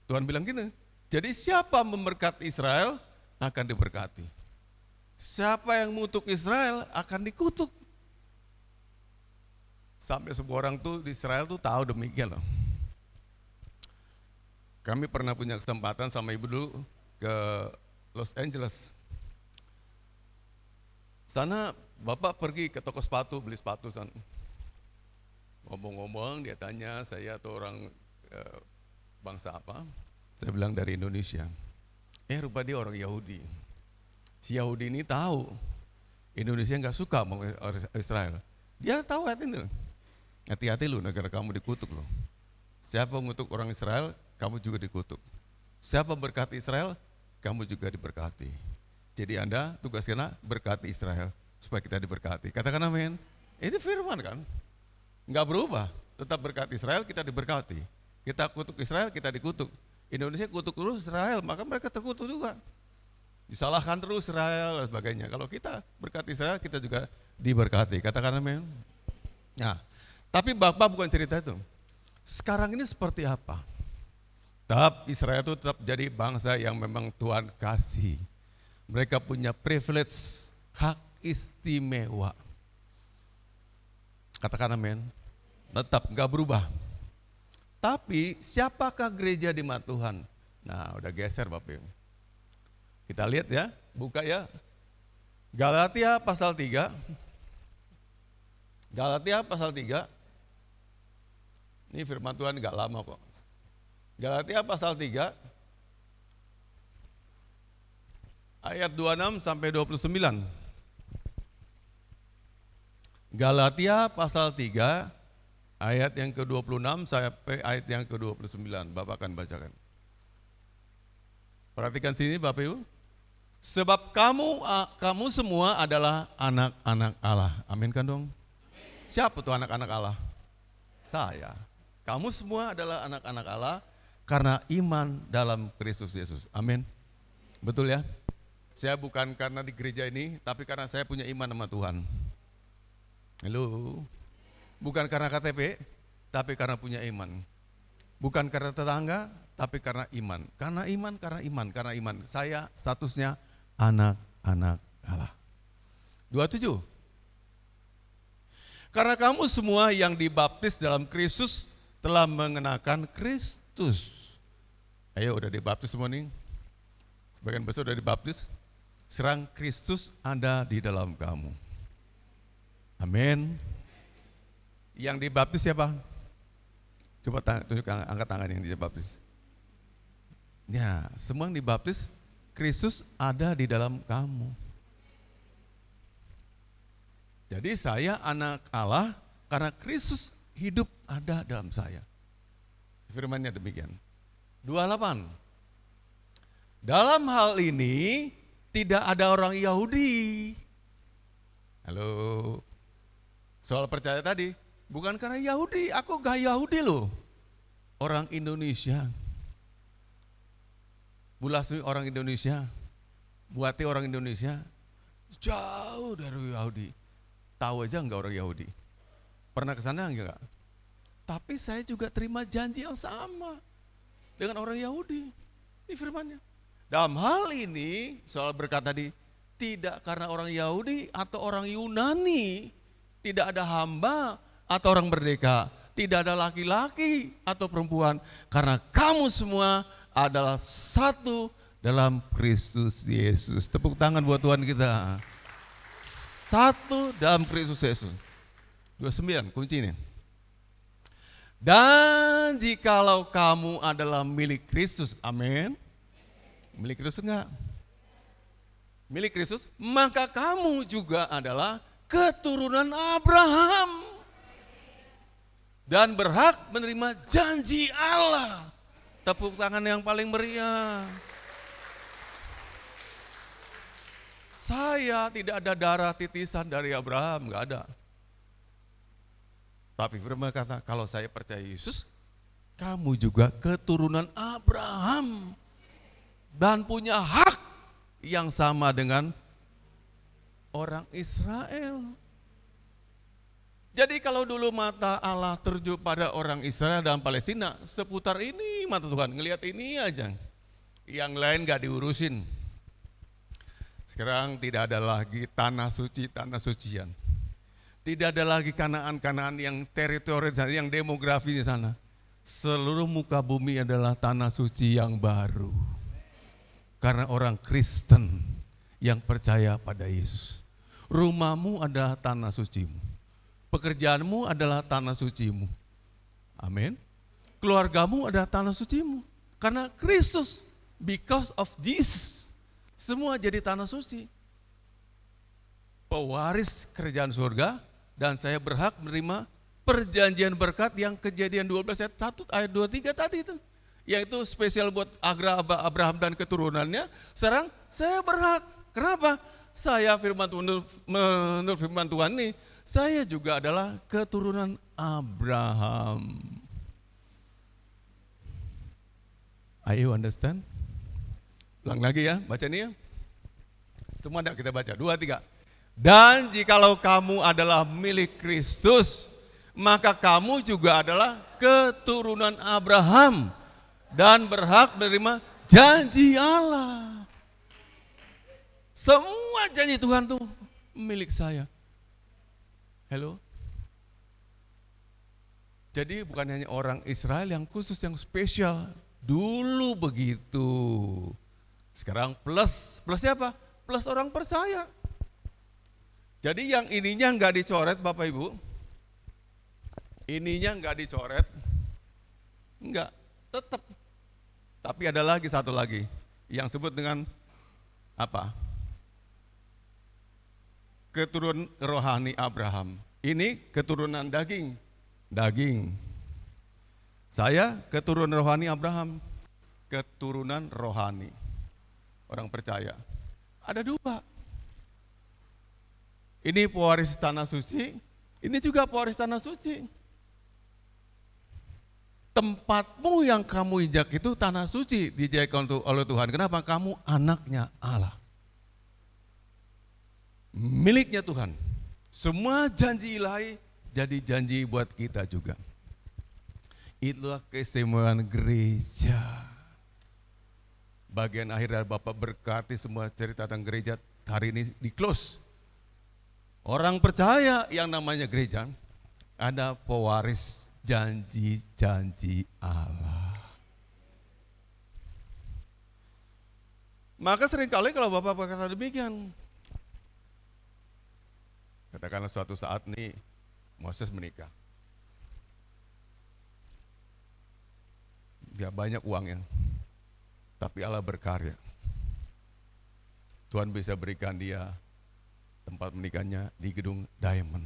Tuhan bilang gini, jadi siapa memberkati Israel akan diberkati. Siapa yang mengutuk Israel akan dikutuk. Sampai sebuah orang tuh di Israel tuh tahu demikian loh. Kami pernah punya kesempatan sama ibu dulu ke Los Angeles. Sana bapak pergi ke toko sepatu, beli sepatu sana. Ngomong-ngomong dia tanya saya tuh orang bangsa apa? Saya bilang dari Indonesia. Rupa dia orang Yahudi. Si Yahudi ini tahu Indonesia nggak suka sama Israel. Dia tahu hati-hati lu, negara kamu dikutuk lu. Siapa mengutuk orang Israel, kamu juga dikutuk. Siapa berkati Israel, kamu juga diberkati. Jadi Anda tugas kita berkati Israel supaya kita diberkati. Katakan amin. Itu firman kan? Nggak berubah. Tetap berkati Israel, kita diberkati. Kita kutuk Israel, kita dikutuk. Indonesia kutuk terus Israel, maka mereka terkutuk juga. Disalahkan terus Israel dan sebagainya. Kalau kita berkati Israel, kita juga diberkati. Katakan amin. Nah, tapi Bapak bukan cerita itu. Sekarang ini seperti apa? Tetap Israel itu tetap jadi bangsa yang memang Tuhan kasih. Mereka punya privilege, hak istimewa. Katakan amin. Tetap gak berubah. Tapi siapakah gereja di mata Tuhan? Nah udah geser Bapak Ibu. Kita lihat ya, buka ya. Galatia pasal 3. Galatia pasal 3. Ini firman Tuhan gak lama kok. Galatia pasal 3 ayat 26 sampai 29. Galatia pasal 3 ayat yang ke-26 sampai ayat yang ke-29. Bapak akan bacakan. Perhatikan sini Bapak Ibu. Sebab kamu semua adalah anak-anak Allah. Amin kan dong? Siapa tuh anak-anak Allah? Saya. Kamu semua adalah anak-anak Allah karena iman dalam Kristus Yesus. Amin. Betul ya? Saya bukan karena di gereja ini, tapi karena saya punya iman sama Tuhan. Halo. Bukan karena KTP, tapi karena punya iman. Bukan karena tetangga, tapi karena iman. Karena iman. Saya statusnya anak-anak Allah. 27. Karena kamu semua yang dibaptis dalam Kristus telah mengenakan Kristus. Ayo udah dibaptis semua nih. Sebagian besar udah dibaptis. Serang Kristus ada di dalam kamu. Amin. Yang dibaptis siapa? Coba tunjuk angkat tangan yang dibaptis. Ya, semua yang dibaptis Kristus ada di dalam kamu. Jadi saya anak Allah karena Kristus hidup ada dalam saya. Firman-Nya demikian. 28. Dalam hal ini tidak ada orang Yahudi. Halo. Soal percaya tadi, bukan karena Yahudi, aku gak Yahudi loh. Orang Indonesia. Bulasmi orang Indonesia. Buati orang Indonesia. Jauh dari Yahudi. Tahu aja enggak orang Yahudi. Pernah ke sana enggak? Tapi saya juga terima janji yang sama dengan orang Yahudi. Ini firman-Nya. Dalam hal ini, soal berkat tadi, tidak karena orang Yahudi atau orang Yunani, tidak ada hamba atau orang merdeka, tidak ada laki-laki atau perempuan, karena kamu semua adalah satu dalam Kristus Yesus. Tepuk tangan buat Tuhan kita. Satu dalam Kristus Yesus. 29 kuncinya. Dan jikalau kamu adalah milik Kristus, amin. Milik Kristus enggak? Milik Kristus, maka kamu juga adalah keturunan Abraham dan berhak menerima janji Allah. Tepuk tangan yang paling meriah. Saya tidak ada darah titisan dari Abraham, enggak ada. Tapi firman kata, kalau saya percaya Yesus, kamu juga keturunan Abraham dan punya hak yang sama dengan orang Israel. Jadi kalau dulu mata Allah tertuju pada orang Israel dan Palestina, seputar ini mata Tuhan, ngelihat ini aja. Yang lain gak diurusin. Sekarang tidak ada lagi tanah sucian. Tidak ada lagi Kanaan yang teritori di sana, yang demografi di sana. Seluruh muka bumi adalah tanah suci yang baru. Karena orang Kristen yang percaya pada Yesus. Rumahmu adalah tanah sucimu. Pekerjaanmu adalah tanah sucimu. Amin. Keluargamu adalah tanah sucimu. Karena Kristus, because of Jesus, semua jadi tanah suci. Pewaris kerajaan surga, dan saya berhak menerima perjanjian berkat yang Kejadian 12 ayat 1 ayat 23 tadi itu. Yaitu spesial buat Abraham dan keturunannya. Sekarang saya berhak. Kenapa? Saya menurut firman Tuhan ini, saya juga adalah keturunan Abraham. Ayo understand? Ulang lagi ya, baca ini ya. Semua ada kita baca, 2, 3. Dan jikalau kamu adalah milik Kristus, maka kamu juga adalah keturunan Abraham dan berhak menerima janji Allah. Semua janji Tuhan tuh milik saya. Hello? Jadi bukan hanya orang Israel yang khusus, yang spesial. Dulu begitu. Sekarang plusnya apa? Plus orang percaya. Jadi yang ininya enggak dicoret Bapak Ibu. Ininya enggak dicoret. Enggak, tetap. Tapi ada lagi satu lagi yang sebut dengan apa? Keturunan rohani Abraham. Ini keturunan daging. Saya keturunan rohani Abraham. Keturunan rohani. Orang percaya. Ada 2. Ini pewaris tanah suci, ini juga pewaris tanah suci. Tempatmu yang kamu injak itu tanah suci dijadikan oleh Tuhan. Kenapa? Kamu anaknya Allah. Miliknya Tuhan. Semua janji ilahi jadi janji buat kita juga. Itulah keistimewaan gereja. Bagian akhir dari Bapak berkati semua cerita tentang gereja hari ini di close. Orang percaya yang namanya gereja ada pewaris janji-janji Allah. Maka seringkali kalau Bapak berkata demikian, katakanlah suatu saat nih Moses menikah. Dia banyak uangnya, tapi Allah berkarya. Tuhan bisa berikan dia tempat menikahnya di gedung Diamond.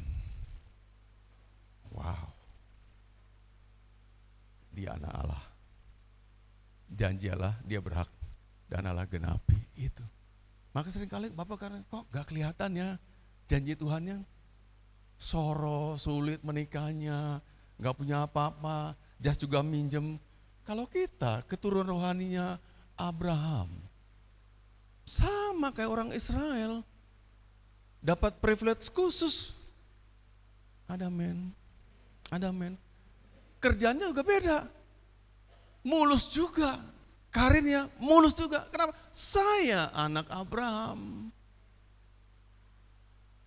dia anak Allah. Janji Allah dia berhak dan Allah genapi itu. Maka seringkali Bapak karena kok gak kelihatan ya janji Tuhan yang soro, sulit menikahnya, gak punya apa-apa, jas juga minjem. Kalau kita keturunan rohaninya Abraham, sama kayak orang Israel, dapat privilege khusus. Ada men. Kerjanya juga beda, mulus juga, karirnya mulus juga. Kenapa? Saya anak Abraham.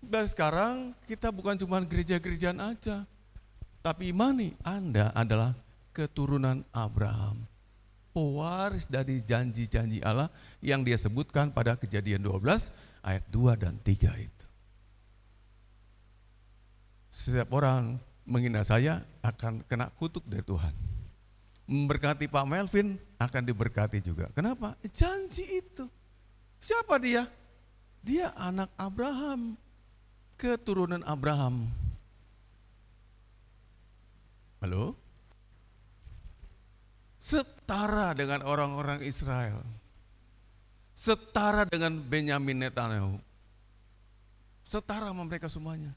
Dan sekarang kita bukan cuma gereja-gerejaan aja, tapi imani Anda adalah keturunan Abraham, pewaris dari janji-janji Allah yang dia sebutkan pada Kejadian 12 ayat 2 dan 3 itu. Setiap orang menghina saya akan kena kutuk dari Tuhan. Memberkati Pak Melvin akan diberkati juga. Kenapa? Janji itu. Siapa dia? Dia anak Abraham, keturunan Abraham. Halo? Setara dengan orang-orang Israel. Setara dengan Benyamin Netanyahu. Setara sama mereka semuanya.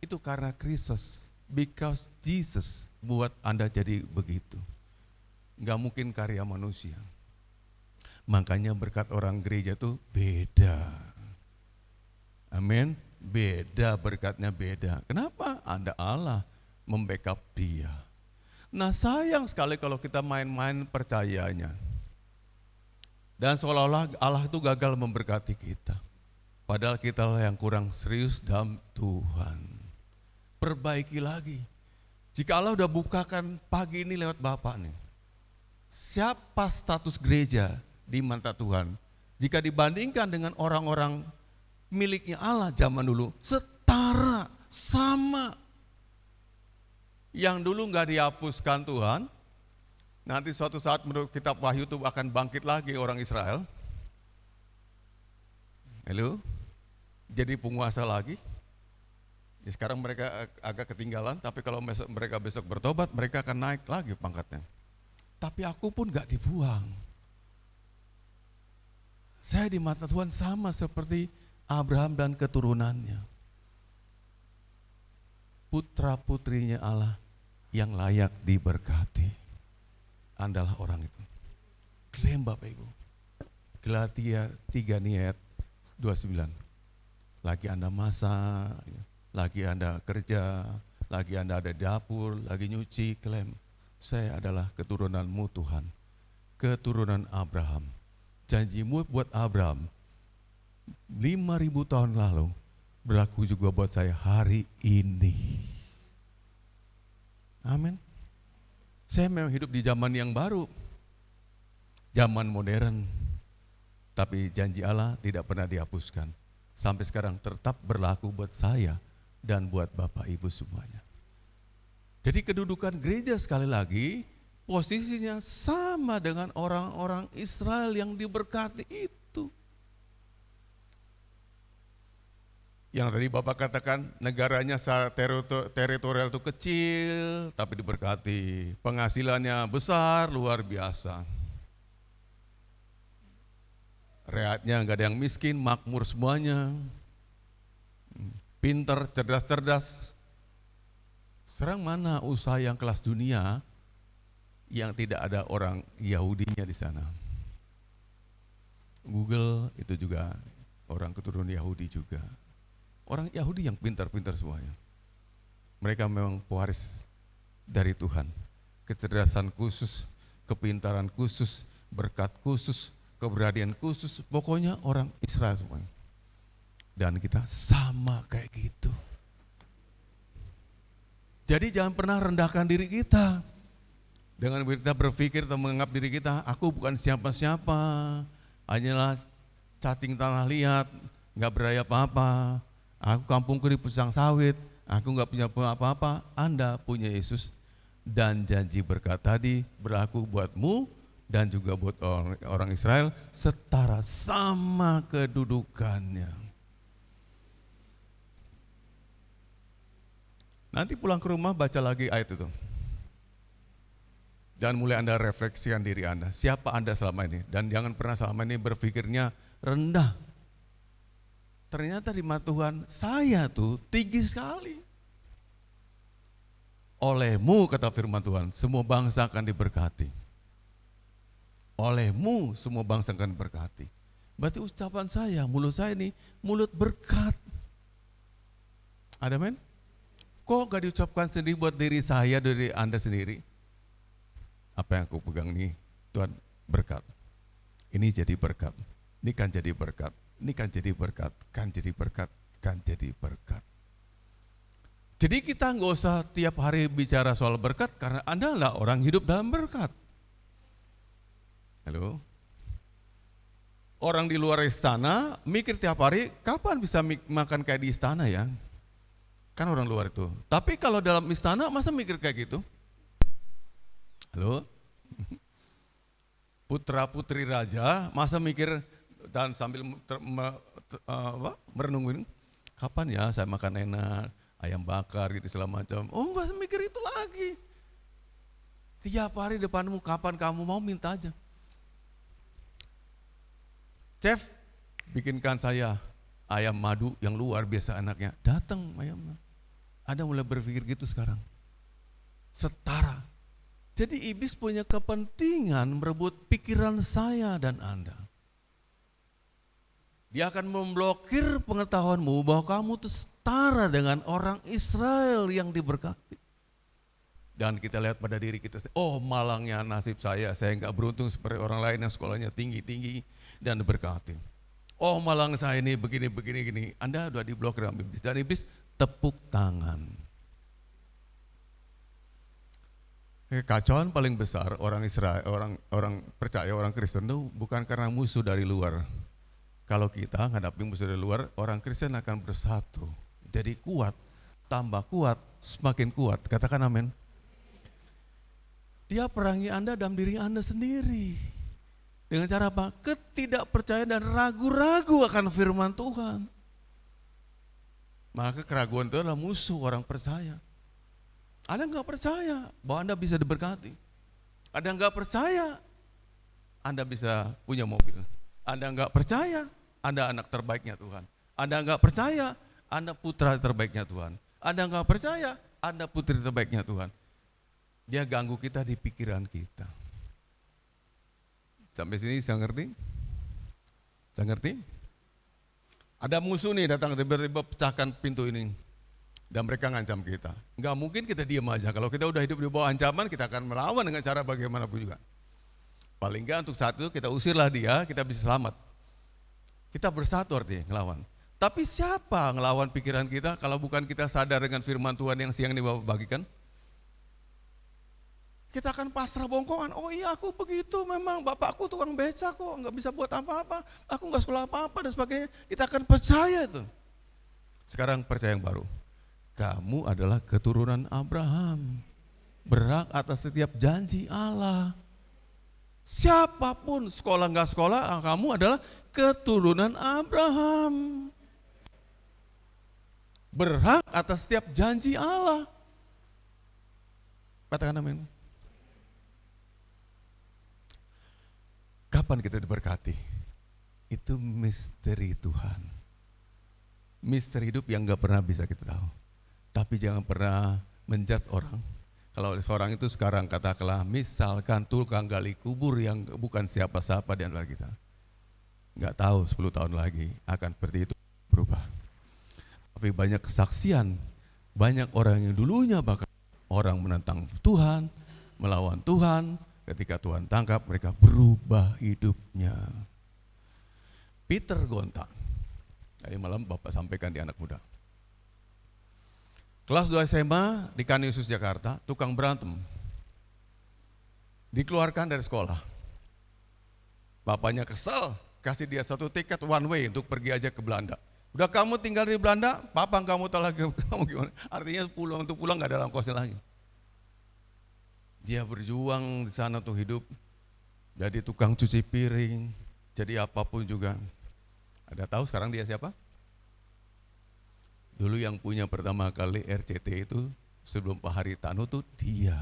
Itu karena Kristus, because Jesus buat Anda jadi begitu. Enggak mungkin karya manusia. Makanya berkat orang gereja itu beda. Amin. Beda, berkatnya beda. Kenapa? Ada Allah membackup dia. Nah sayang sekali kalau kita main-main percayanya. Dan seolah-olah Allah itu gagal memberkati kita. Padahal kita yang kurang serius dalam Tuhan. Perbaiki lagi. Jika Allah udah bukakan pagi ini lewat Bapak nih. Siapa status gereja di mata Tuhan? Jika dibandingkan dengan orang-orang miliknya Allah zaman dulu, setara, sama. Yang dulu nggak dihapuskan Tuhan, nanti suatu saat menurut kitab Wahyu itu akan bangkit lagi orang Israel. Halo? Jadi penguasa lagi. Ya, sekarang mereka agak ketinggalan, tapi kalau mereka besok bertobat, mereka akan naik lagi pangkatnya. Tapi aku pun gak dibuang. Saya di mata Tuhan sama seperti Abraham dan keturunannya. Putra-putrinya Allah yang layak diberkati. Andalah orang itu. Klaim Bapak Ibu. Galatia 3 ayat 29. Lagi Anda masak, lagi Anda kerja, lagi Anda ada di dapur, lagi nyuci, klaim, saya adalah keturunanmu Tuhan, keturunan Abraham. Janjimu buat Abraham 5.000 tahun lalu, berlaku juga buat saya hari ini. Amin. Saya memang hidup di zaman yang baru, zaman modern, tapi janji Allah tidak pernah dihapuskan. Sampai sekarang tetap berlaku buat saya dan buat Bapak Ibu semuanya. Jadi kedudukan gereja sekali lagi posisinya sama dengan orang-orang Israel yang diberkati itu. Yang tadi Bapak katakan negaranya secara teritorial itu kecil tapi diberkati. Penghasilannya besar, luar biasa. Rakyatnya nggak ada yang miskin, makmur semuanya. Pinter, cerdas-cerdas. Sekarang mana usaha yang kelas dunia yang tidak ada orang Yahudinya di sana? Google itu juga orang keturunan Yahudi juga. Orang Yahudi yang pintar-pintar semuanya. Mereka memang pewaris dari Tuhan. Kecerdasan khusus, kepintaran khusus, berkat khusus, keberanian khusus, pokoknya orang Israel semuanya. Dan kita sama kayak gitu. Jadi jangan pernah rendahkan diri kita. Dengan kita berpikir atau menganggap diri kita, aku bukan siapa-siapa, hanyalah cacing tanah liat, gak berdaya apa-apa. Aku kampungku di pusang sawit, aku gak punya apa-apa. Anda punya Yesus dan janji berkat tadi berlaku buatmu dan juga buat orang Israel setara, sama kedudukannya. Nanti pulang ke rumah baca lagi ayat itu. Jangan mulai Anda refleksikan diri Anda, siapa Anda selama ini. Dan jangan pernah selama ini berpikirnya rendah. Ternyata di mata Tuhan, saya tuh tinggi sekali. Olehmu, kata firman Tuhan, semua bangsa akan diberkati. Olehmu semua bangsa akan diberkati. Berarti ucapan saya, mulut saya ini, mulut berkat. Ada men? Kok gak diucapkan sendiri buat diri saya, dari Anda sendiri? Apa yang aku pegang nih, Tuhan berkat. Ini jadi berkat, ini kan jadi berkat, ini kan jadi berkat, kan jadi berkat, kan jadi berkat. Jadi kita nggak usah tiap hari bicara soal berkat, karena Anda adalah orang hidup dalam berkat. Halo? Orang di luar istana mikir tiap hari, kapan bisa makan kayak di istana ya? Kan orang luar itu. Tapi kalau dalam istana masa mikir kayak gitu? Halo? Putra putri raja masa mikir dan sambil merenung, kapan ya saya makan enak, ayam bakar gitu segala macam. Oh, enggak mikir itu lagi. Tiap hari depanmu, kapan kamu mau minta aja. Chef, bikinkan saya ayam madu yang luar biasa anaknya. Datang ayamnya. Ada mulai berpikir gitu sekarang. Setara. Jadi iblis punya kepentingan merebut pikiran saya dan Anda. Dia akan memblokir pengetahuanmu bahwa kamu itu setara dengan orang Israel yang diberkati. Dan kita lihat pada diri kita, oh malangnya nasib saya enggak beruntung seperti orang lain yang sekolahnya tinggi-tinggi dan diberkati. Oh malang saya ini begini. Anda sudah diblokir sama iblis. Dan iblis tepuk tangan. Kekacauan paling besar orang Israel, orang percaya, orang Kristen itu bukan karena musuh dari luar. Kalau kita menghadapi musuh dari luar, orang Kristen akan bersatu. Jadi kuat, tambah kuat, semakin kuat. Katakan amin. Dia perangi Anda dalam diri Anda sendiri. Dengan cara apa? Ketidakpercayaan dan ragu-ragu akan firman Tuhan. Maka keraguan itu adalah musuh orang percaya. Anda enggak percaya bahwa Anda bisa diberkati. Anda enggak percaya Anda bisa punya mobil. Anda enggak percaya Anda anak terbaiknya Tuhan. Anda enggak percaya Anda putra terbaiknya Tuhan. Anda enggak percaya Anda putri terbaiknya Tuhan. Dia ganggu kita di pikiran kita. Sampai sini saya ngerti? Saya ngerti? Ada musuh nih datang tiba-tiba pecahkan pintu ini. Dan mereka ngancam kita. Enggak mungkin kita diam aja. Kalau kita udah hidup di bawah ancaman, kita akan melawan dengan cara bagaimanapun juga. Paling enggak untuk saat itu kita usirlah dia, kita bisa selamat. Kita bersatu artinya ngelawan. Tapi siapa ngelawan pikiran kita kalau bukan kita sadar dengan firman Tuhan yang siang ini Bapak bagikan? Kita akan pasrah bongkongan. Oh iya aku begitu memang, bapakku tukang beca kok, enggak bisa buat apa-apa, aku enggak sekolah apa-apa dan sebagainya. Kita akan percaya itu. Sekarang percaya yang baru. Kamu adalah keturunan Abraham, berhak atas setiap janji Allah. Siapapun sekolah enggak sekolah, kamu adalah keturunan Abraham, berhak atas setiap janji Allah. Katakan amin. Kapan kita diberkati? Itu misteri Tuhan. Misteri hidup yang enggak pernah bisa kita tahu. Tapi jangan pernah menjudge orang. Kalau seorang itu sekarang katakanlah misalkan tukang gali kubur yang bukan siapa-siapa di antara kita. Enggak tahu 10 tahun lagi akan seperti itu berubah. Tapi banyak kesaksian, banyak orang yang dulunya bahkan orang menentang Tuhan, melawan Tuhan, ketika Tuhan tangkap mereka berubah hidupnya. Peter Gonta, tadi malam Bapak sampaikan di anak muda. Kelas 2 SMA di Kanisius Jakarta, tukang berantem. Dikeluarkan dari sekolah. Bapaknya kesal, kasih dia satu tiket one way untuk pergi aja ke Belanda. Udah kamu tinggal di Belanda, papa kamu tahu lagi kamu gimana? Artinya untuk pulang nggak ada ongkosnya lagi. Dia berjuang di sana untuk hidup, jadi tukang cuci piring, jadi apapun juga. Ada tahu sekarang dia siapa? Dulu yang punya pertama kali RCT itu sebelum Pak Haritanu tuh dia.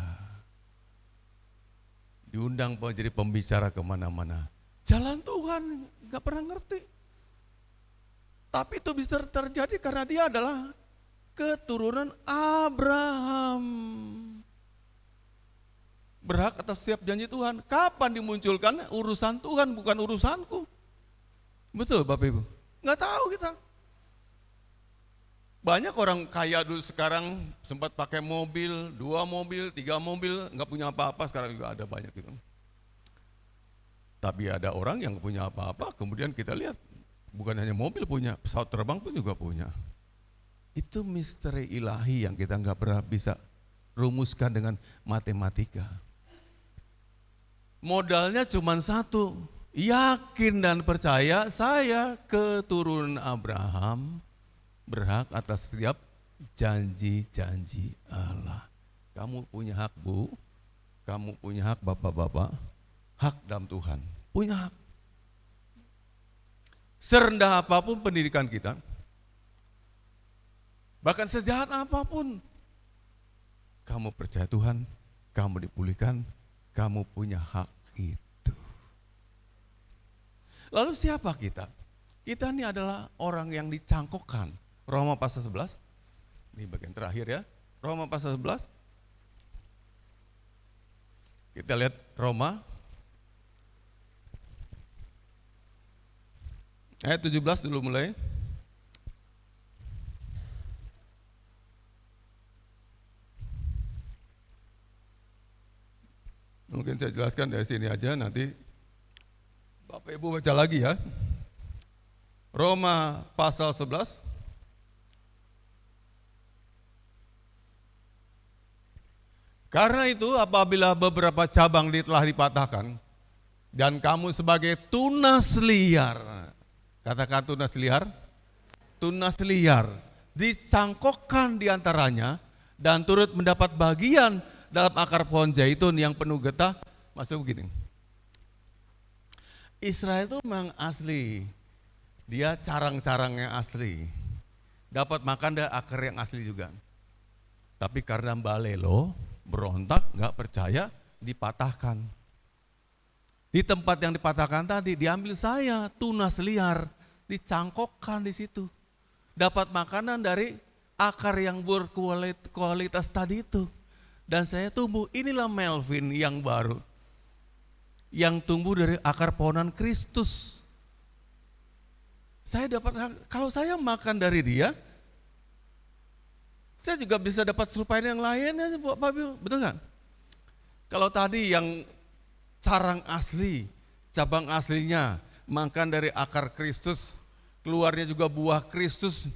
diundang menjadi pembicara kemana-mana. Jalan Tuhan gak pernah ngerti. Tapi itu bisa terjadi karena dia adalah keturunan Abraham. Berhak atas setiap janji Tuhan. Kapan dimunculkan? Urusan Tuhan, bukan urusanku. Betul Bapak Ibu? Nggak tahu kita. Banyak orang kaya dulu sekarang sempat pakai mobil, 2 mobil, 3 mobil, nggak punya apa-apa, sekarang juga ada banyak gitu. Tapi ada orang yang nggak punya apa-apa, kemudian kita lihat, bukan hanya mobil punya, pesawat terbang pun juga punya. Itu misteri ilahi yang kita nggak pernah bisa rumuskan dengan matematika. Modalnya cuma satu, yakin dan percaya saya keturunan Abraham, berhak atas setiap janji-janji Allah. Kamu punya hak Bu, kamu punya hak bapak-bapak, hak dalam Tuhan, punya hak. Serendah apapun pendidikan kita, bahkan sejahat apapun, kamu percaya Tuhan, kamu dipulihkan, kamu punya hak itu. Lalu siapa kita? Kita ini adalah orang yang dicangkokkan. Roma pasal 11, ini bagian terakhir ya, Roma pasal 11. Kita lihat Roma, ayat 17 dulu mulai. Mungkin saya jelaskan dari sini aja, nanti Bapak Ibu baca lagi ya. Roma pasal 11. Karena itu apabila beberapa cabang telah dipatahkan, dan kamu sebagai tunas liar, katakan tunas liar, dicangkokkan diantaranya, dan turut mendapat bagian dalam akar pohon zaitun yang penuh getah. Masuk begini, Israel itu memang asli, dia carang-carangnya asli, dapat makan dari akar yang asli juga. Tapi karena balelo, berontak, gak percaya, dipatahkan. Di tempat yang dipatahkan tadi, diambil saya, tunas liar, dicangkokkan di situ. Dapat makanan dari akar yang berkualitas tadi itu. Dan saya tumbuh, inilah Melvin yang baru. Yang tumbuh dari akar pohonan Kristus. Saya dapat, kalau saya makan dari dia, saya juga bisa dapat serupaan yang lainnya, Bapak Ibu, betul nggak? Kalau tadi yang carang asli, cabang aslinya, makan dari akar Kristus, keluarnya juga buah Kristus,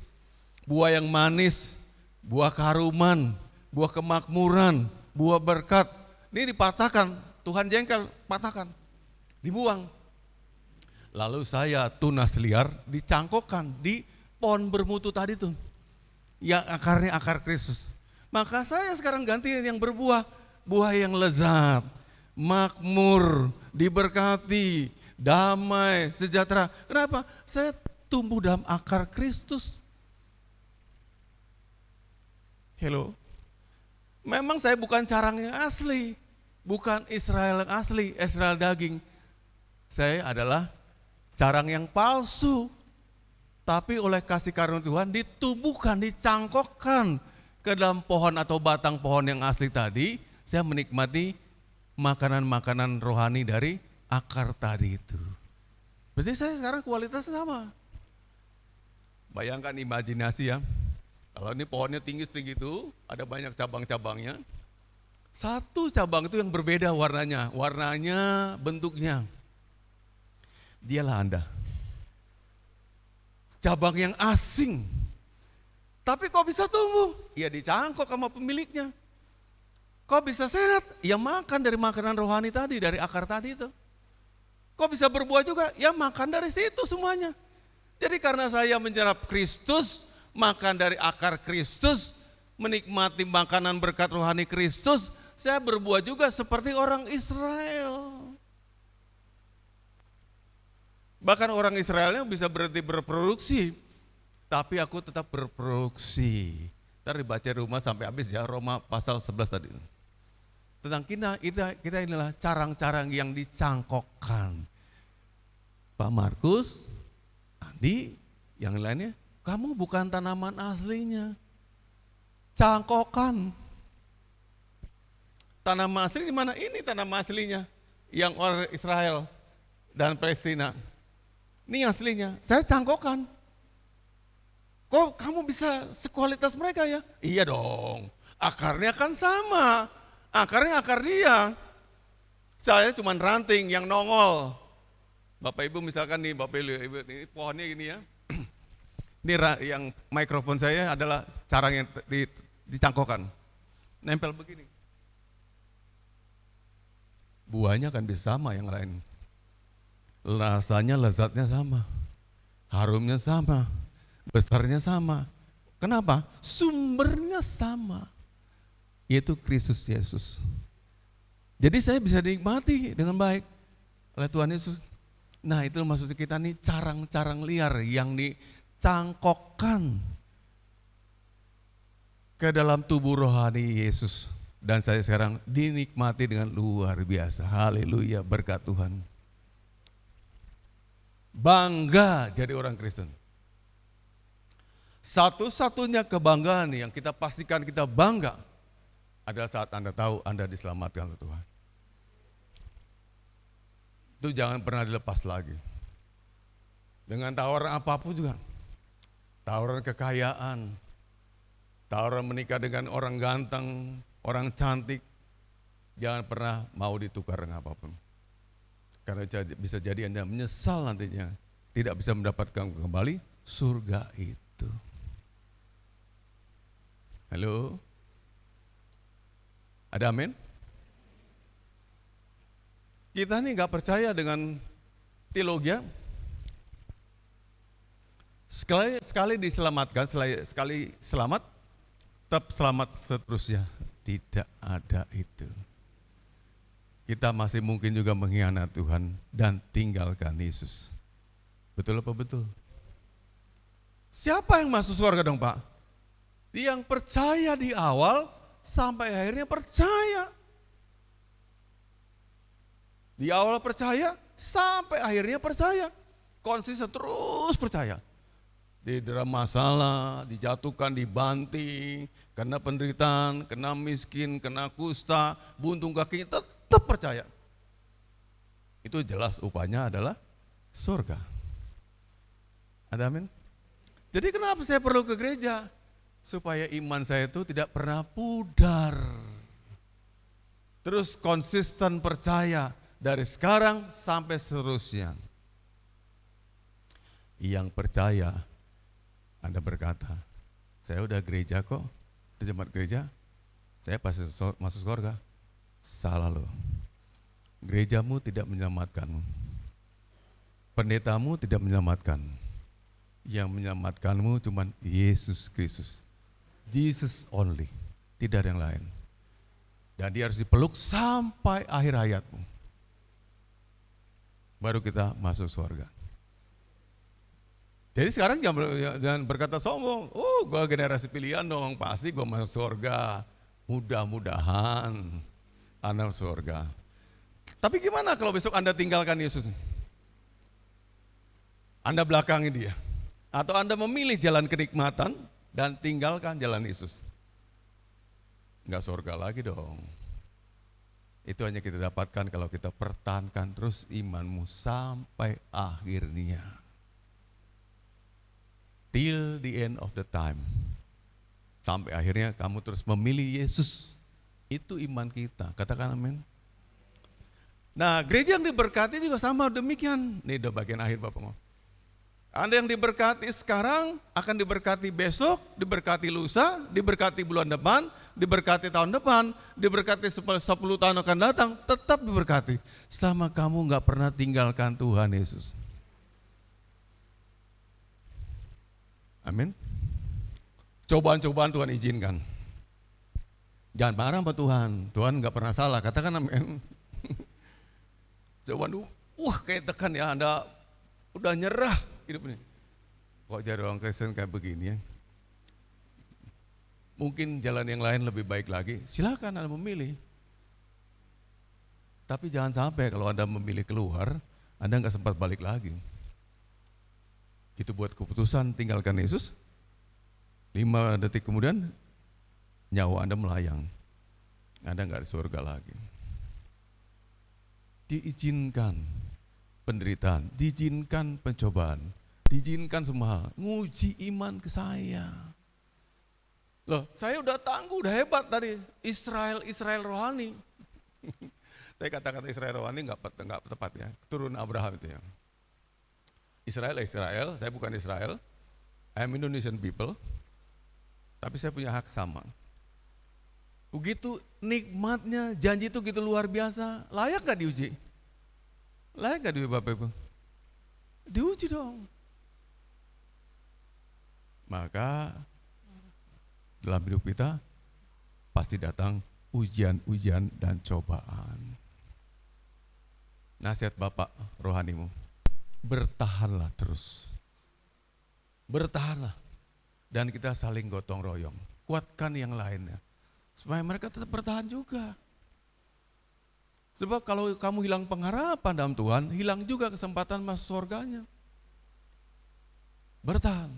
buah yang manis, buah keharuman, buah kemakmuran, buah berkat. Ini dipatahkan, Tuhan jengkel, patahkan, dibuang. Lalu saya tunas liar, dicangkokkan di pohon bermutu tadi tuh. Yang akarnya akar Kristus. Maka saya sekarang ganti yang berbuah, buah yang lezat, makmur, diberkati, damai, sejahtera. Kenapa? Saya tumbuh dalam akar Kristus. Hello. Memang saya bukan carang yang asli, bukan Israel yang asli, Israel daging. Saya adalah carang yang palsu. Tapi oleh kasih karunia Tuhan ditumbuhkan, dicangkokkan ke dalam pohon atau batang pohon yang asli tadi. Saya menikmati makanan-makanan rohani dari akar tadi itu. Berarti saya sekarang kualitasnya sama. Bayangkan imajinasi ya. Kalau ini pohonnya tinggi setinggi itu, ada banyak cabang-cabangnya. Satu cabang itu yang berbeda warnanya, bentuknya. Dialah Anda. Cabang yang asing. Tapi kok bisa tumbuh? Ya dicangkok sama pemiliknya. Kok bisa sehat? Ya makan dari makanan rohani tadi, dari akar tadi itu. Kok bisa berbuah juga? Ya makan dari situ semuanya. Jadi karena saya menyerap Kristus, makan dari akar Kristus, menikmati makanan berkat rohani Kristus, saya berbuah juga seperti orang Israel. Bahkan orang Israelnya bisa berhenti berproduksi, tapi aku tetap berproduksi. Ntar dibaca di rumah sampai habis ya, Roma pasal 11 tadi. tentang kita inilah carang-carang yang dicangkokkan. Pak Markus, Andi, yang lainnya, kamu bukan tanaman aslinya. Cangkokan. Tanaman asli di mana? Ini tanaman aslinya yang orang Israel dan Palestina. Ini aslinya. Saya cangkokan. Kok kamu bisa sekualitas mereka ya? Iya dong. Akarnya kan sama. Akarnya akar dia. Saya cuma ranting yang nongol. Bapak Ibu misalkan nih, Bapak Ibu ini pohonnya ini ya. Ini yang mikrofon saya adalah carang yang dicangkokan. Nempel begini. Buahnya kan bisa sama yang lain. Rasanya, lezatnya sama. Harumnya sama. Besarnya sama. Kenapa? Sumbernya sama. Yaitu Kristus Yesus. Jadi saya bisa dinikmati dengan baik oleh Tuhan Yesus. Nah itu maksudnya kita nih carang-carang liar yang dicangkokkan ke dalam tubuh rohani Yesus. Dan saya sekarang dinikmati dengan luar biasa. Haleluya, berkat Tuhan. Bangga jadi orang Kristen. Satu-satunya kebanggaan yang kita pastikan kita bangga adalah saat Anda tahu Anda diselamatkan oleh Tuhan. Itu jangan pernah dilepas lagi. Dengan tawaran apapun juga. Tawaran kekayaan, tawaran menikah dengan orang ganteng, orang cantik, jangan pernah mau ditukar dengan apapun. Karena bisa jadi Anda menyesal nantinya, tidak bisa mendapatkan kembali surga itu. Halo? Ada amin? Kita nih gak percaya dengan teologi. Sekali diselamatkan, sekali selamat, tetap selamat seterusnya. Tidak ada itu. Kita masih mungkin juga mengkhianati Tuhan dan tinggalkan Yesus. Betul apa betul? Siapa yang masuk surga dong Pak? Yang percaya di awal sampai akhirnya percaya. Di awal percaya sampai akhirnya percaya. Konsisten terus percaya. Didera masalah, dijatuhkan, dibanting, kena penderitaan, kena miskin, kena kusta, buntung kakinya, tetap percaya. Itu jelas upahnya adalah surga. Ada amin? Jadi kenapa saya perlu ke gereja? Supaya iman saya itu tidak pernah pudar. Terus konsisten percaya dari sekarang sampai seterusnya. Yang percaya, Anda berkata, saya udah gereja kok, udah jemaat gereja, saya pasti masuk surga. Salah loh. Gerejamu tidak menyelamatkanmu. Pendetamu tidak menyelamatkan. Yang menyelamatkanmu cuma Yesus Kristus. Jesus only, tidak ada yang lain. Dan dia harus dipeluk sampai akhir hayatmu. Baru kita masuk surga. Jadi sekarang jangan berkata sombong, gue generasi pilihan dong, pasti gue masuk surga. Mudah-mudahan Anda masuk surga. Tapi gimana kalau besok Anda tinggalkan Yesus? Anda belakangi dia. Atau Anda memilih jalan kenikmatan dan tinggalkan jalan Yesus. Enggak surga lagi dong. Itu hanya kita dapatkan kalau kita pertahankan terus imanmu sampai akhirnya. Till the end of the time. Sampai akhirnya kamu terus memilih Yesus. Itu iman kita. Katakan amin. Nah, gereja yang diberkati juga sama demikian. Ini udah bagian akhir Bapak. Anda yang diberkati sekarang akan diberkati besok, diberkati lusa, diberkati bulan depan, diberkati tahun depan, diberkati 10 tahun akan datang, tetap diberkati. Selama kamu gak pernah tinggalkan Tuhan Yesus. Amin. Cobaan-cobaan Tuhan izinkan. Jangan marah sama Tuhan. Tuhan gak pernah salah. Katakan amin. Cobaan, kayak tekan ya, Anda udah nyerah hidup ini. Kok jadi orang Kristen kayak begini ya? Mungkin jalan yang lain lebih baik lagi. Silakan Anda memilih. Tapi jangan sampai kalau Anda memilih keluar, Anda nggak sempat balik lagi. Itu buat keputusan tinggalkan Yesus, 5 detik kemudian nyawa Anda melayang. Anda nggak di surga lagi. Diizinkan penderitaan, diizinkan pencobaan, diizinkan semua hal. Nguji iman ke saya. Loh, saya udah tangguh, udah hebat tadi. Israel rohani. Saya kata-kata Israel rohani nggak tepat ya. Turun Abraham itu ya. Israel, saya bukan Israel. I am Indonesian people. Tapi saya punya hak sama. Begitu nikmatnya, janji itu gitu luar biasa. Layak gak diuji? Layak gak diuji Bapak Ibu? Diuji dong. Maka dalam hidup kita pasti datang ujian-ujian dan cobaan. Nasihat Bapak rohanimu, bertahanlah terus. Bertahanlah. Dan kita saling gotong royong. Kuatkan yang lainnya. Supaya mereka tetap bertahan juga. Sebab kalau kamu hilang pengharapan dalam Tuhan, hilang juga kesempatan masuk surganya. Bertahan.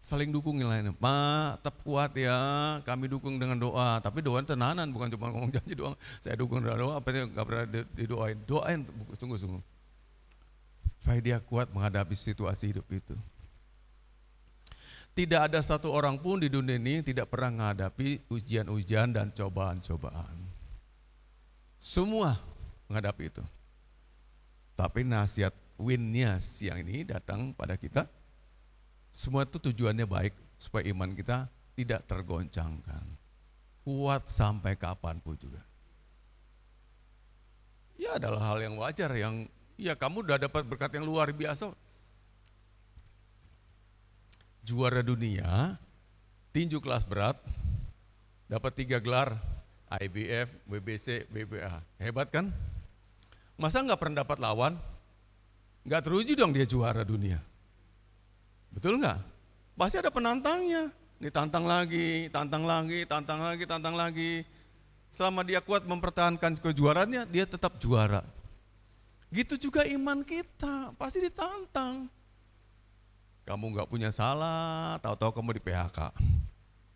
Saling dukung yang lainnya. Pak, tetap kuat ya, kami dukung dengan doa. Tapi doa tenanan, bukan cuma ngomong janji doang. Saya dukung dengan doa, apa itu gak pernah didoain. Doain sungguh-sungguh. Supaya dia kuat menghadapi situasi hidup itu. Tidak ada satu orang pun di dunia ini tidak pernah menghadapi ujian-ujian dan cobaan-cobaan. Semua menghadapi itu. Tapi nasihat win-nya siang ini datang pada kita. Semua itu tujuannya baik supaya iman kita tidak tergoncangkan. Kuat sampai kapanpun juga. Ya adalah hal yang wajar yang ya kamu udah dapat berkat yang luar biasa. Juara dunia, tinju kelas berat, dapat 3 gelar, IBF, WBC, WBA. Hebat kan? Masa nggak pernah dapat lawan? Nggak teruji dong dia juara dunia. Betul nggak? Pasti ada penantangnya. Ditantang lagi, tantang lagi, tantang lagi, tantang lagi. Selama dia kuat mempertahankan kejuaraannya, dia tetap juara. Gitu juga iman kita, pasti ditantang. Kamu nggak punya salah, tahu-tahu kamu di PHK.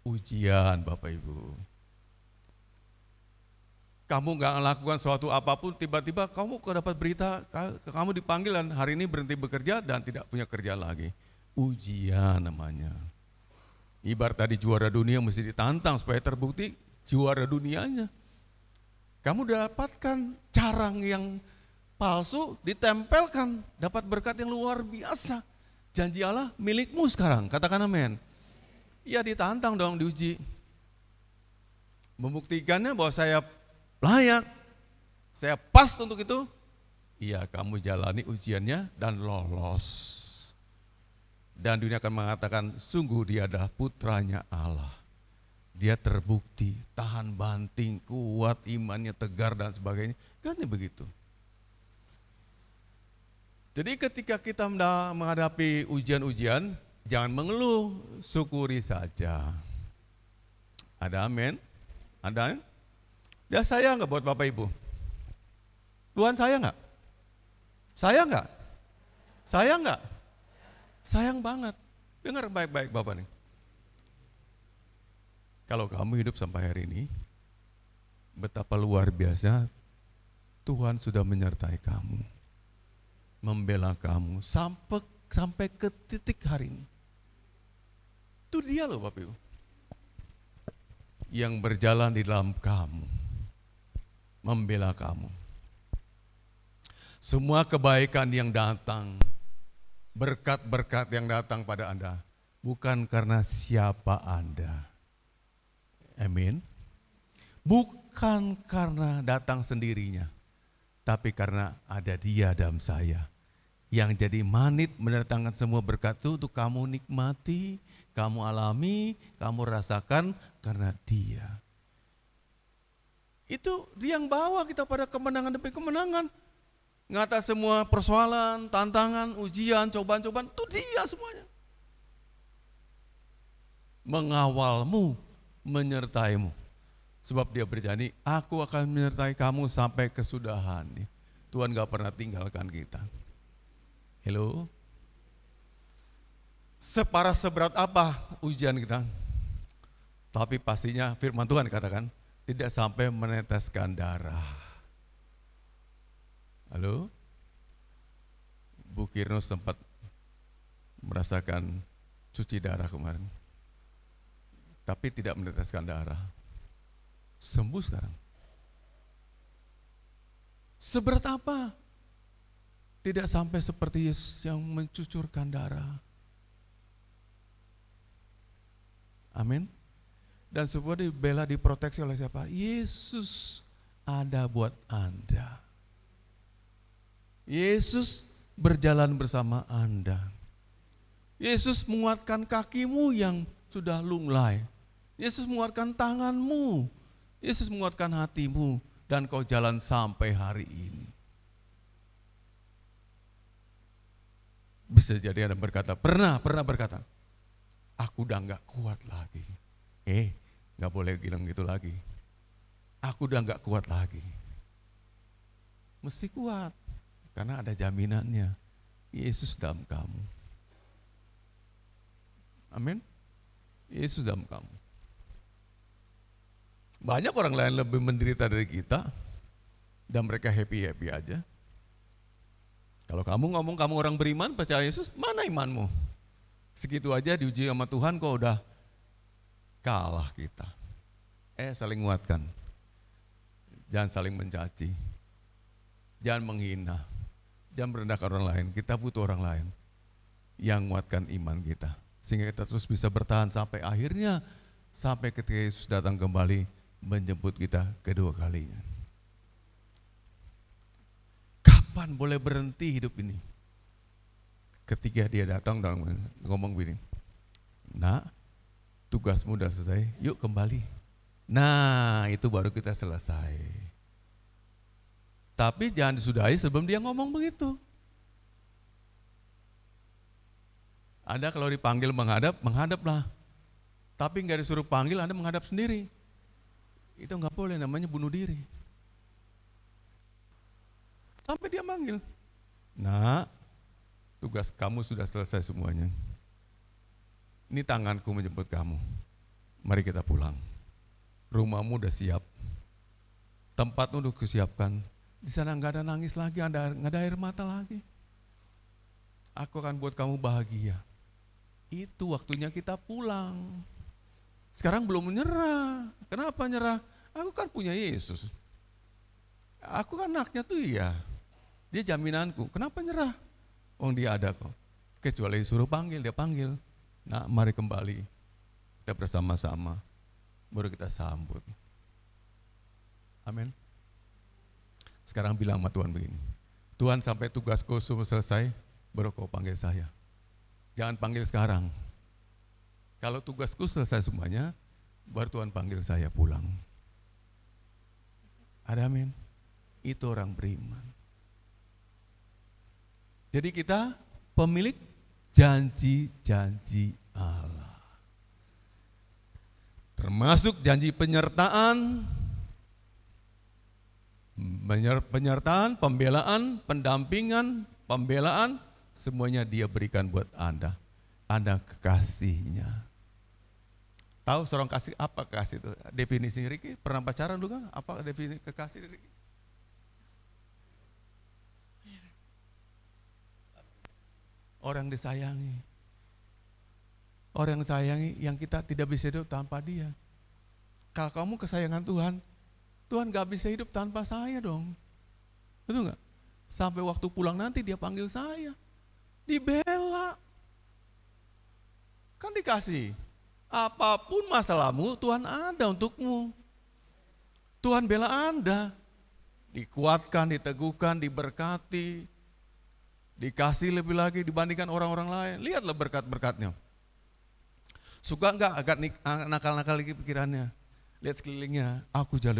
Ujian Bapak Ibu. Kamu nggak melakukan suatu apapun, tiba-tiba kamu dapat berita, kamu dipanggil dan hari ini berhenti bekerja dan tidak punya kerja lagi. Ujian namanya. Ibarat tadi juara dunia mesti ditantang supaya terbukti juara dunianya. Kamu dapatkan carang yang palsu, ditempelkan, dapat berkat yang luar biasa. Janji Allah milikmu sekarang, katakan amin. Ya ditantang dong, diuji. Membuktikannya bahwa saya layak, saya pas untuk itu. Iya, kamu jalani ujiannya dan lolos. Dan dunia akan mengatakan, sungguh dia adalah putranya Allah. Dia terbukti, tahan banting, kuat, imannya tegar dan sebagainya. Kan begitu. Jadi ketika kita menghadapi ujian-ujian, jangan mengeluh, syukuri saja. Ada amin? Ada? Dia sayang nggak buat Bapak Ibu? Tuhan sayang nggak? Sayang nggak? Sayang nggak? Sayang banget. Dengar baik-baik Bapak nih. Kalau kamu hidup sampai hari ini, betapa luar biasa Tuhan sudah menyertai kamu. Membela kamu sampai ke titik hari ini. Itu dia loh Bapak Ibu. Yang berjalan di dalam kamu. Membela kamu. Semua kebaikan yang datang, berkat-berkat yang datang pada Anda, bukan karena siapa Anda. Amin. Bukan karena datang sendirinya. Tapi karena ada Dia dalam saya, yang jadi manit mendatangkan semua berkat itu untuk kamu nikmati, kamu alami, kamu rasakan karena Dia. Itu Dia yang bawa kita pada kemenangan demi kemenangan. Ngatas semua persoalan, tantangan, ujian, cobaan-cobaan, itu Dia semuanya. Mengawalmu, menyertaimu. Sebab dia berjanji, aku akan menyertai kamu sampai kesudahan. Tuhan gak pernah tinggalkan kita. Hello? Separah seberat apa ujian kita? Tapi pastinya firman Tuhan katakan, tidak sampai meneteskan darah. Halo? Bu Kirno sempat merasakan cuci darah kemarin. Tapi tidak meneteskan darah. Sembuh sekarang. Seberat apa? Tidak sampai seperti Yesus yang mencucurkan darah. Amin. Dan semua dibela, diproteksi oleh siapa? Yesus ada buat Anda. Yesus berjalan bersama Anda. Yesus menguatkan kakimu yang sudah lunglai. Yesus menguatkan tanganmu. Yesus menguatkan hatimu dan kau jalan sampai hari ini. Bisa jadi Anda berkata, pernah berkata, aku udah gak kuat lagi. Gak boleh bilang gitu lagi. Aku udah gak kuat lagi. Mesti kuat, karena ada jaminannya. Yesus dalam kamu. Amin. Yesus dalam kamu. Banyak orang lain lebih menderita dari kita, dan mereka happy-happy aja. Kalau kamu ngomong kamu orang beriman, percaya Yesus, mana imanmu? Segitu aja diuji sama Tuhan, kok udah kalah kita. Saling nguatkan. Jangan saling mencaci. Jangan menghina. Jangan merendahkan orang lain. Kita butuh orang lain yang menguatkan iman kita. Sehingga kita terus bisa bertahan sampai akhirnya, sampai ketika Yesus datang kembali menjemput kita kedua kalinya. Kapan boleh berhenti hidup ini? Ketika dia datang dan ngomong begini, nak, tugasmu udah selesai, yuk kembali. Nah, itu baru kita selesai. Tapi jangan disudahi sebelum dia ngomong begitu. Anda kalau dipanggil menghadaplah. Tapi nggak disuruh panggil, Anda menghadap sendiri. Itu nggak boleh, namanya bunuh diri. Sampai dia manggil, nak, tugas kamu sudah selesai semuanya. Ini tanganku menjemput kamu. Mari kita pulang. Rumahmu udah siap. Tempatmu udah kusiapkan. Di sana nggak ada nangis lagi, nggak ada air mata lagi. Aku akan buat kamu bahagia. Itu waktunya kita pulang. Sekarang belum menyerah. Kenapa nyerah? Aku kan punya Yesus. Aku kan anaknya tuh ya. Dia jaminanku. Kenapa nyerah? Dia ada kok. Kecuali suruh panggil, dia panggil. Nah, mari kembali. Kita bersama-sama. Baru kita sambut. Amin. Sekarang bilang sama Tuhan begini. Tuhan, sampai tugasku selesai, baru kau panggil saya. Jangan panggil sekarang. Kalau tugasku selesai semuanya, baru Tuhan panggil saya pulang. Ada amin? Itu orang beriman. Jadi kita pemilik janji-janji Allah. Termasuk janji penyertaan, pembelaan, pendampingan, pembelaan, semuanya dia berikan buat Anda. Anda kekasihnya. Tahu seorang kasih apa kasih itu? Definisi Ricky, pernah pacaran dulu kan? Apa definisi kekasih Ricky? Orang disayangi. Orang sayangi yang kita tidak bisa hidup tanpa dia. Kalau kamu kesayangan Tuhan, Tuhan gak bisa hidup tanpa saya dong. Betul gak? Sampai waktu pulang nanti dia panggil saya. Dibela. Kan dikasih. Apapun masalahmu, Tuhan ada untukmu. Tuhan bela Anda. Dikuatkan, diteguhkan, diberkati. Dikasih lebih lagi dibandingkan orang-orang lain. Lihatlah berkat-berkatnya. Suka enggak agak nakal-nakal lagi pikirannya. Lihat sekelilingnya, aku jauh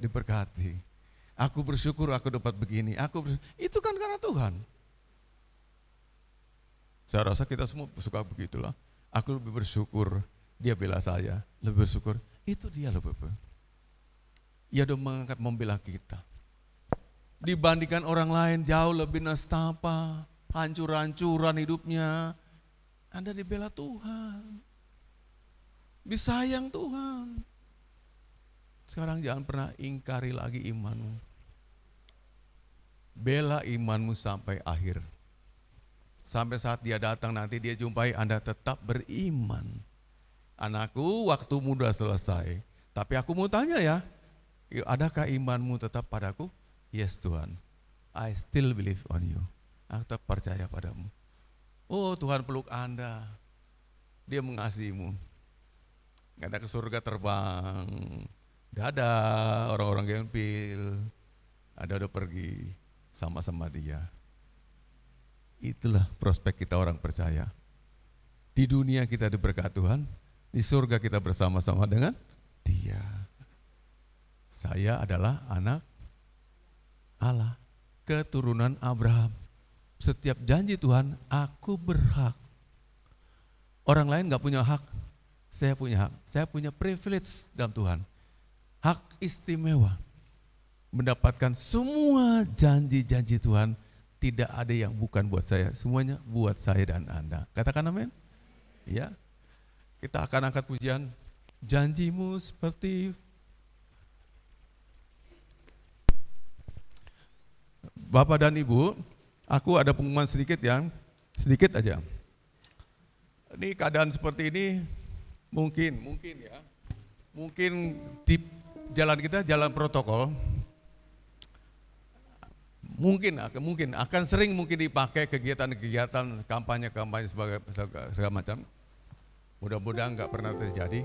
diberkati. Aku bersyukur aku dapat begini. Itu kan karena Tuhan. Saya rasa kita semua suka begitulah. Aku lebih bersyukur, dia bela saya. Lebih bersyukur, itu dia loh Bapak. Ia sudah mengangkat membela kita. Dibandingkan orang lain jauh lebih nestapa, hancur-hancuran hidupnya. Anda dibela Tuhan, disayang Tuhan. Sekarang jangan pernah ingkari lagi imanmu. Bela imanmu sampai akhir. Sampai saat dia datang nanti dia jumpai Anda tetap beriman. Anakku, waktumu sudah selesai. Tapi aku mau tanya ya, adakah imanmu tetap padaku? Yes Tuhan, I still believe on you. Aku tetap percaya padamu. Oh Tuhan peluk Anda, Dia mengasihimu. Gak ada ke surga terbang, gak ada orang-orang gempil, ada udah pergi sama-sama Dia. Itulah prospek kita orang percaya. Di dunia kita diberkati Tuhan, di surga kita bersama-sama dengan Dia. Saya adalah anak Allah, keturunan Abraham. Setiap janji Tuhan, aku berhak. Orang lain gak punya hak, saya punya hak. Saya punya privilege dalam Tuhan. Hak istimewa. Mendapatkan semua janji-janji Tuhan, tidak ada yang bukan buat saya. Semuanya buat saya dan Anda. Katakan amin. Ya. Kita akan angkat pujian. Janjimu seperti Bapak dan Ibu, aku ada pengumuman sedikit aja. Ini keadaan seperti ini mungkin di jalan kita jalan protokol, mungkin akan sering dipakai kegiatan-kegiatan kampanye segala macam. Mudah-mudahan nggak pernah terjadi.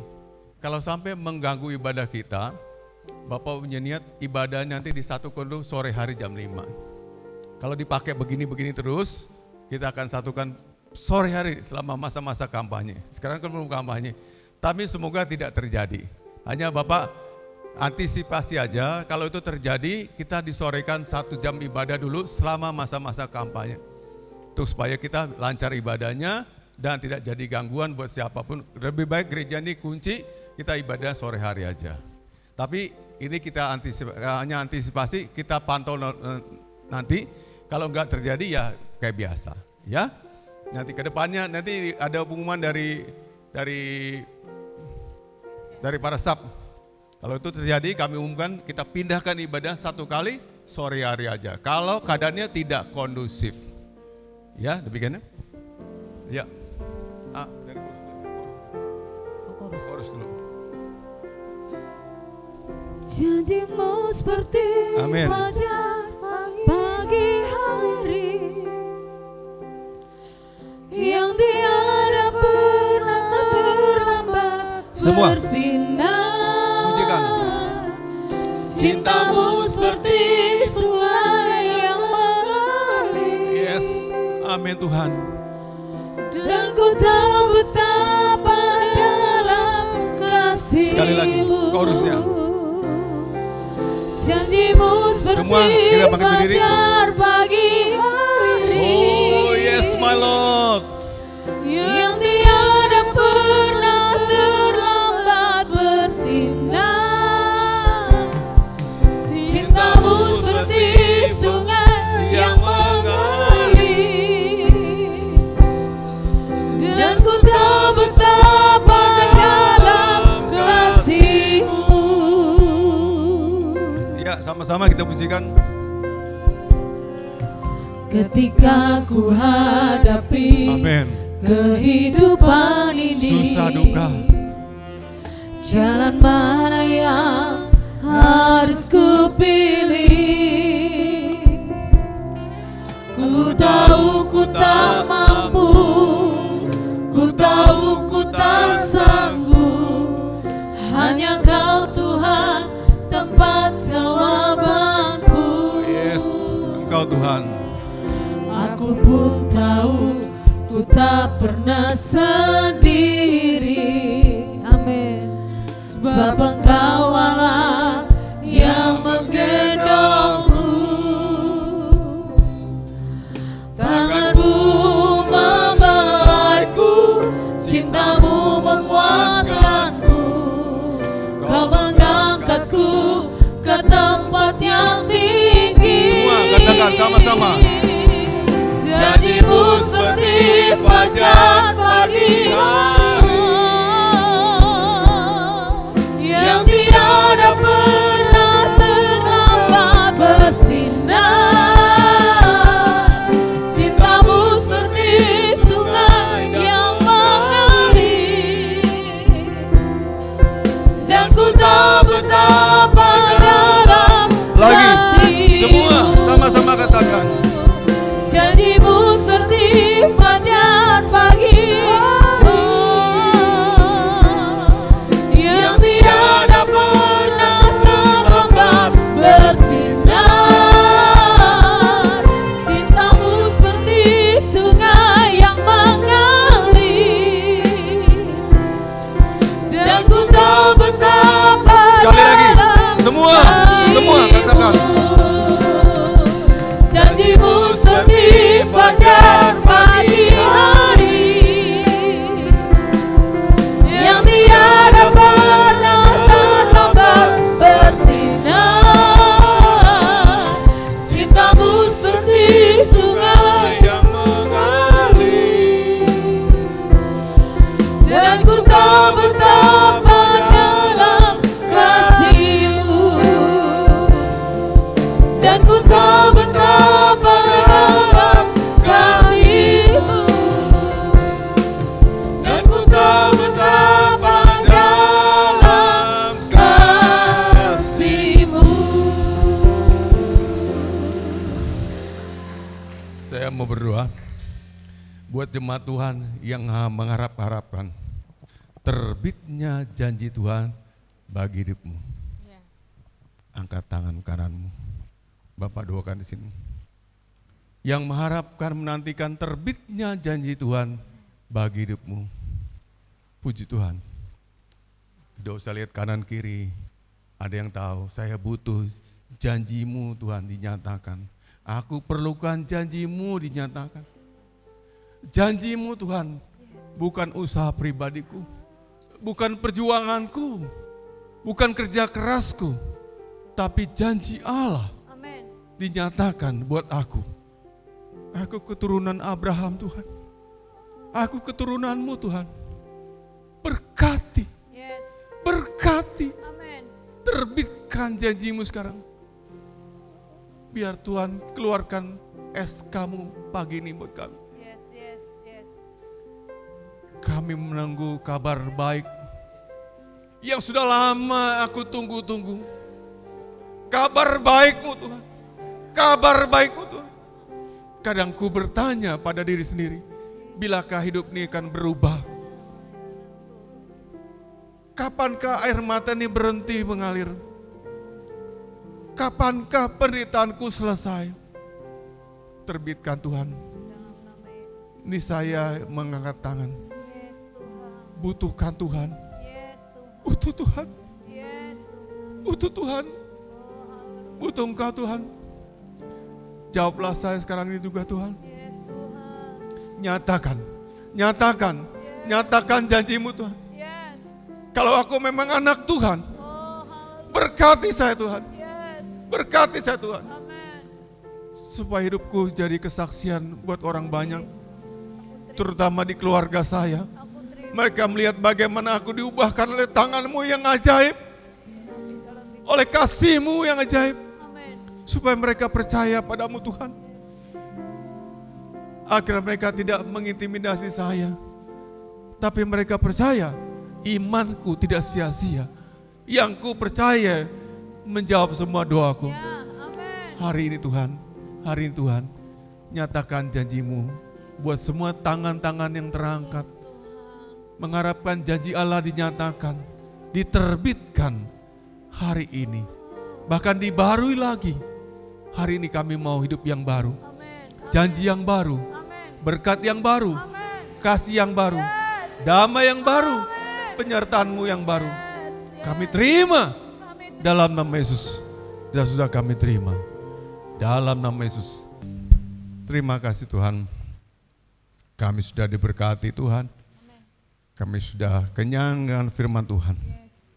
Kalau sampai mengganggu ibadah kita, Bapak punya niat ibadah nanti di satu kondo sore hari jam 5. Kalau dipakai begini-begini terus, kita akan satukan sore hari selama masa-masa kampanye. Sekarang kan belum kampanye, tapi semoga tidak terjadi. Hanya Bapak antisipasi aja, kalau itu terjadi kita disorekan 1 jam ibadah dulu selama masa-masa kampanye. Tuh supaya kita lancar ibadahnya dan tidak jadi gangguan buat siapapun. Lebih baik gereja ini kunci, kita ibadah sore hari aja. Tapi ini kita antisipasi, kita pantau nanti. Kalau enggak terjadi ya kayak biasa, ya. Nanti ke depannya nanti ada pengumuman dari para staf. Kalau itu terjadi kami umumkan kita pindahkan ibadah 1 kali sore hari aja. Kalau keadaannya tidak kondusif, ya demikiannya. Ya. Dari chorus dulu. Janjimu seperti fajar pagi hari yang tiada pernah terlambat bersinar. Cintamu seperti sungai yang mengalir. Yes, amin Tuhan. Dan ku tahu betapa dalam kasih-Mu. Sekali lagi, chorusnya. Janjimu seperti fajar pagi hari. Oh yes my Lord. Yang tiada pernah terlambat bersinar. Cintamu seperti sungai yang mengalir. Dan ku tahu betapa dalam kasih-Mu. Sama-sama kita pujikan. Ketika ku hadapi kehidupan ini, susah duka, jalan mana yang harus ku pilih? Ku tahu ku tak mampu, ku tahu ku tak sanggup. Hanya Kau Tuhan tempat jawabanku. Yes, Engkau Tuhan. Aku pun tahu ku tak pernah sendiri. Amin. Sebab Engkau Allah yang menggendongku. Tangan-Mu membelaiku, cinta-Mu memuaskanku. Kau mengangkatku sama-sama. Janjimu seperti fajar pagi hari yang tiada pernah terlambat bersinar. Cintamu seperti sungai yang mengalir dan ku tahu betapa dalam Lagi, kasih-Mu. semua sama-sama katakan. Janjimu seperti fajar pagi yang tiada pernah terlambat bersinar. Cintamu seperti sungai yang mengalir dan ku tahu betapa Sekali lagi, dalam semua kasih-Mu. katakan. Janjimu seperti fajar pagi hari yang tiada pernah terlambat bersinar. Cintamu seperti sungai yang mengalir dan ku tahu betapa dalam kasih-Mu. Dan ku tahu betapa dalam kasih-Mu. Dan ku tahu betapa dalam kasih-Mu. Saya mau berdoa buat jemaat Tuhan yang mengharap-harapkan terbitnya janji Tuhan bagi hidupmu. Angkat tangan kananmu. Bapak doakan di sini. Yang mengharapkan menantikan terbitnya janji Tuhan bagi hidupmu. Puji Tuhan. Tidak usah lihat kanan kiri. Ada yang tahu, saya butuh janji-Mu Tuhan dinyatakan. Aku perlukan janji-Mu dinyatakan. Janji-Mu Tuhan, bukan usaha pribadiku, bukan perjuanganku, bukan kerja kerasku, tapi janji Allah dinyatakan buat aku. Aku keturunan Abraham Tuhan. Aku keturunanmu Tuhan. Berkati. Berkati. Terbitkan janjimu sekarang. Biar Tuhan keluarkan SK-Mu pagi ini buat kami. Kami menunggu kabar baik yang sudah lama aku tunggu-tunggu. Kabar baik-Mu Tuhan. Kabar baik-Mu Tuhan. Kadang ku bertanya pada diri sendiri, bilakah hidup ini akan berubah? Kapankah air mata ini berhenti mengalir? Kapankah penderitaanku selesai? Terbitkan Tuhan. Ini saya mengangkat tangan. Butuhkan Tuhan. Butuh Tuhan. Butuh Tuhan. Butuh Engkau Tuhan. Jawablah saya sekarang ini juga Tuhan. Nyatakan. Nyatakan. Nyatakan janji-Mu Tuhan. Kalau aku memang anak Tuhan, berkati saya Tuhan. Berkati saya Tuhan. Supaya hidupku jadi kesaksian buat orang banyak. Terutama di keluarga saya. Mereka melihat bagaimana aku diubahkan oleh tangan-Mu yang ajaib. Oleh kasih-Mu yang ajaib. Supaya mereka percaya padamu Tuhan. Agar mereka tidak mengintimidasi saya. Tapi mereka percaya imanku tidak sia-sia. Yang ku percaya menjawab semua doaku. Hari ini Tuhan, hari ini Tuhan, nyatakan janji-Mu buat semua tangan-tangan yang terangkat. Mengharapkan janji Allah dinyatakan, diterbitkan hari ini. Bahkan dibarui lagi. Hari ini kami mau hidup yang baru. Janji yang baru. Berkat yang baru. Kasih yang baru. Damai yang baru. Penyertaan-Mu yang baru. Kami terima dalam nama Yesus. Dan sudah kami terima dalam nama Yesus. Terima kasih Tuhan. Kami sudah diberkati Tuhan. Kami sudah kenyang dengan firman Tuhan.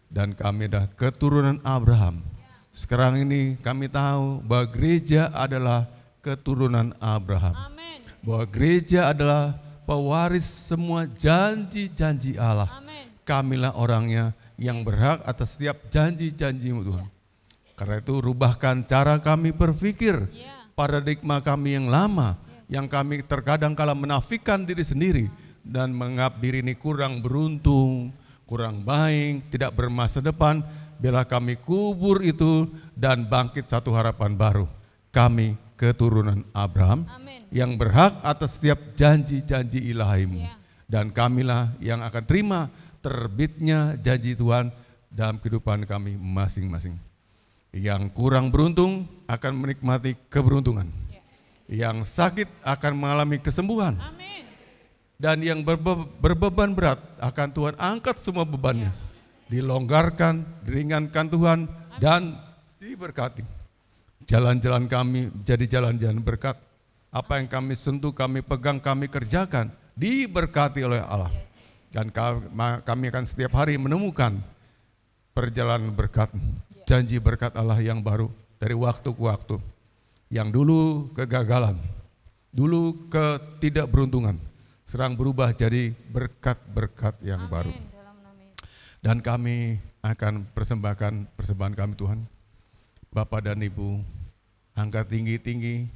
Dan kami adalah keturunan Abraham. Sekarang ini kami tahu bahwa gereja adalah keturunan Abraham. Amin. Bahwa gereja adalah pewaris semua janji-janji Allah. Amin. Kamilah orangnya yang berhak atas setiap janji-janji-Mu Tuhan. Karena itu rubahkan cara kami berpikir, paradigma kami yang lama, yang kami terkadang kala menafikan diri sendiri dan menganggap diri ini kurang beruntung, kurang baik, tidak bermasa depan. Biarlah kami kubur itu dan bangkit satu harapan baru. Kami keturunan Abraham. Amin. Yang berhak atas setiap janji-janji ilahi-Mu. Dan kamilah yang akan terima terbitnya janji Tuhan dalam kehidupan kami masing-masing. Yang kurang beruntung akan menikmati keberuntungan. Yang sakit akan mengalami kesembuhan. Amin. Dan yang berbeban berat akan Tuhan angkat semua bebannya. Dilonggarkan, diringankan Tuhan, dan diberkati. Jalan-jalan kami jadi jalan-jalan berkat. Apa yang kami sentuh, kami pegang, kami kerjakan, diberkati oleh Allah. Dan kami akan setiap hari menemukan perjalanan berkat, janji berkat Allah yang baru dari waktu ke waktu. Yang dulu kegagalan, dulu ketidakberuntungan, serang berubah jadi berkat-berkat yang baru. Dan kami akan persembahkan persembahan kami Tuhan. Bapak dan Ibu, angkat tinggi-tinggi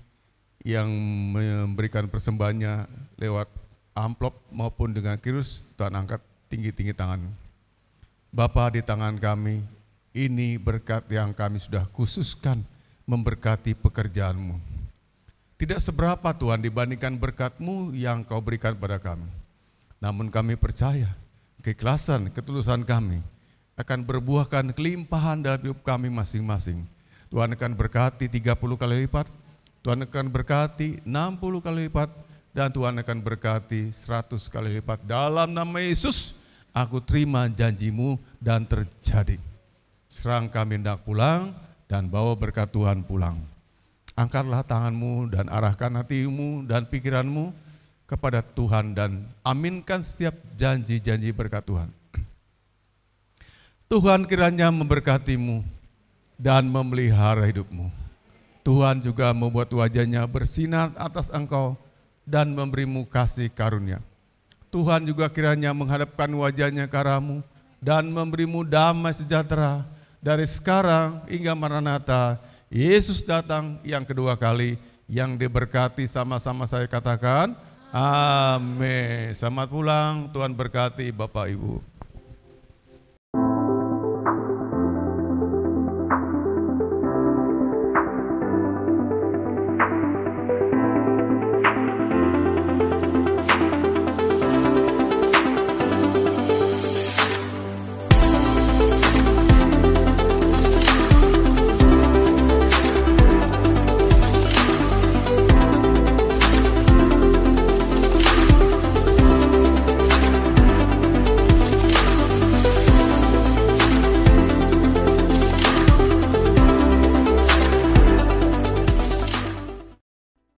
yang memberikan persembahannya lewat amplop maupun dengan kirus, Tuhan angkat tinggi-tinggi tangan. Bapa, di tangan kami, ini berkat yang kami sudah khususkan memberkati pekerjaan-Mu. Tidak seberapa Tuhan dibandingkan berkat-Mu yang Kau berikan pada kami. Namun kami percaya, keikhlasan, ketulusan kami akan berbuahkan kelimpahan dalam hidup kami masing-masing. Tuhan akan berkati 30 kali lipat, Tuhan akan berkati 60 kali lipat, dan Tuhan akan berkati 100 kali lipat. Dalam nama Yesus, aku terima janji-Mu dan terjadi. Serang kami hendak pulang dan bawa berkat Tuhan pulang. Angkatlah tangan-Mu dan arahkan hati-Mu dan pikiran-Mu kepada Tuhan dan aminkan setiap janji-janji berkat Tuhan. Tuhan kiranya memberkati-Mu dan memelihara hidup-Mu. Tuhan juga membuat wajah-Nya bersinar atas engkau dan memberi-Mu kasih karunia. Tuhan juga kiranya menghadapkan wajah-Nya ke arah-Mu dan memberi-Mu damai sejahtera dari sekarang hingga Maranatha. Yesus datang yang kedua kali, yang diberkati sama-sama saya katakan, amin. Selamat pulang, Tuhan berkati Bapak Ibu.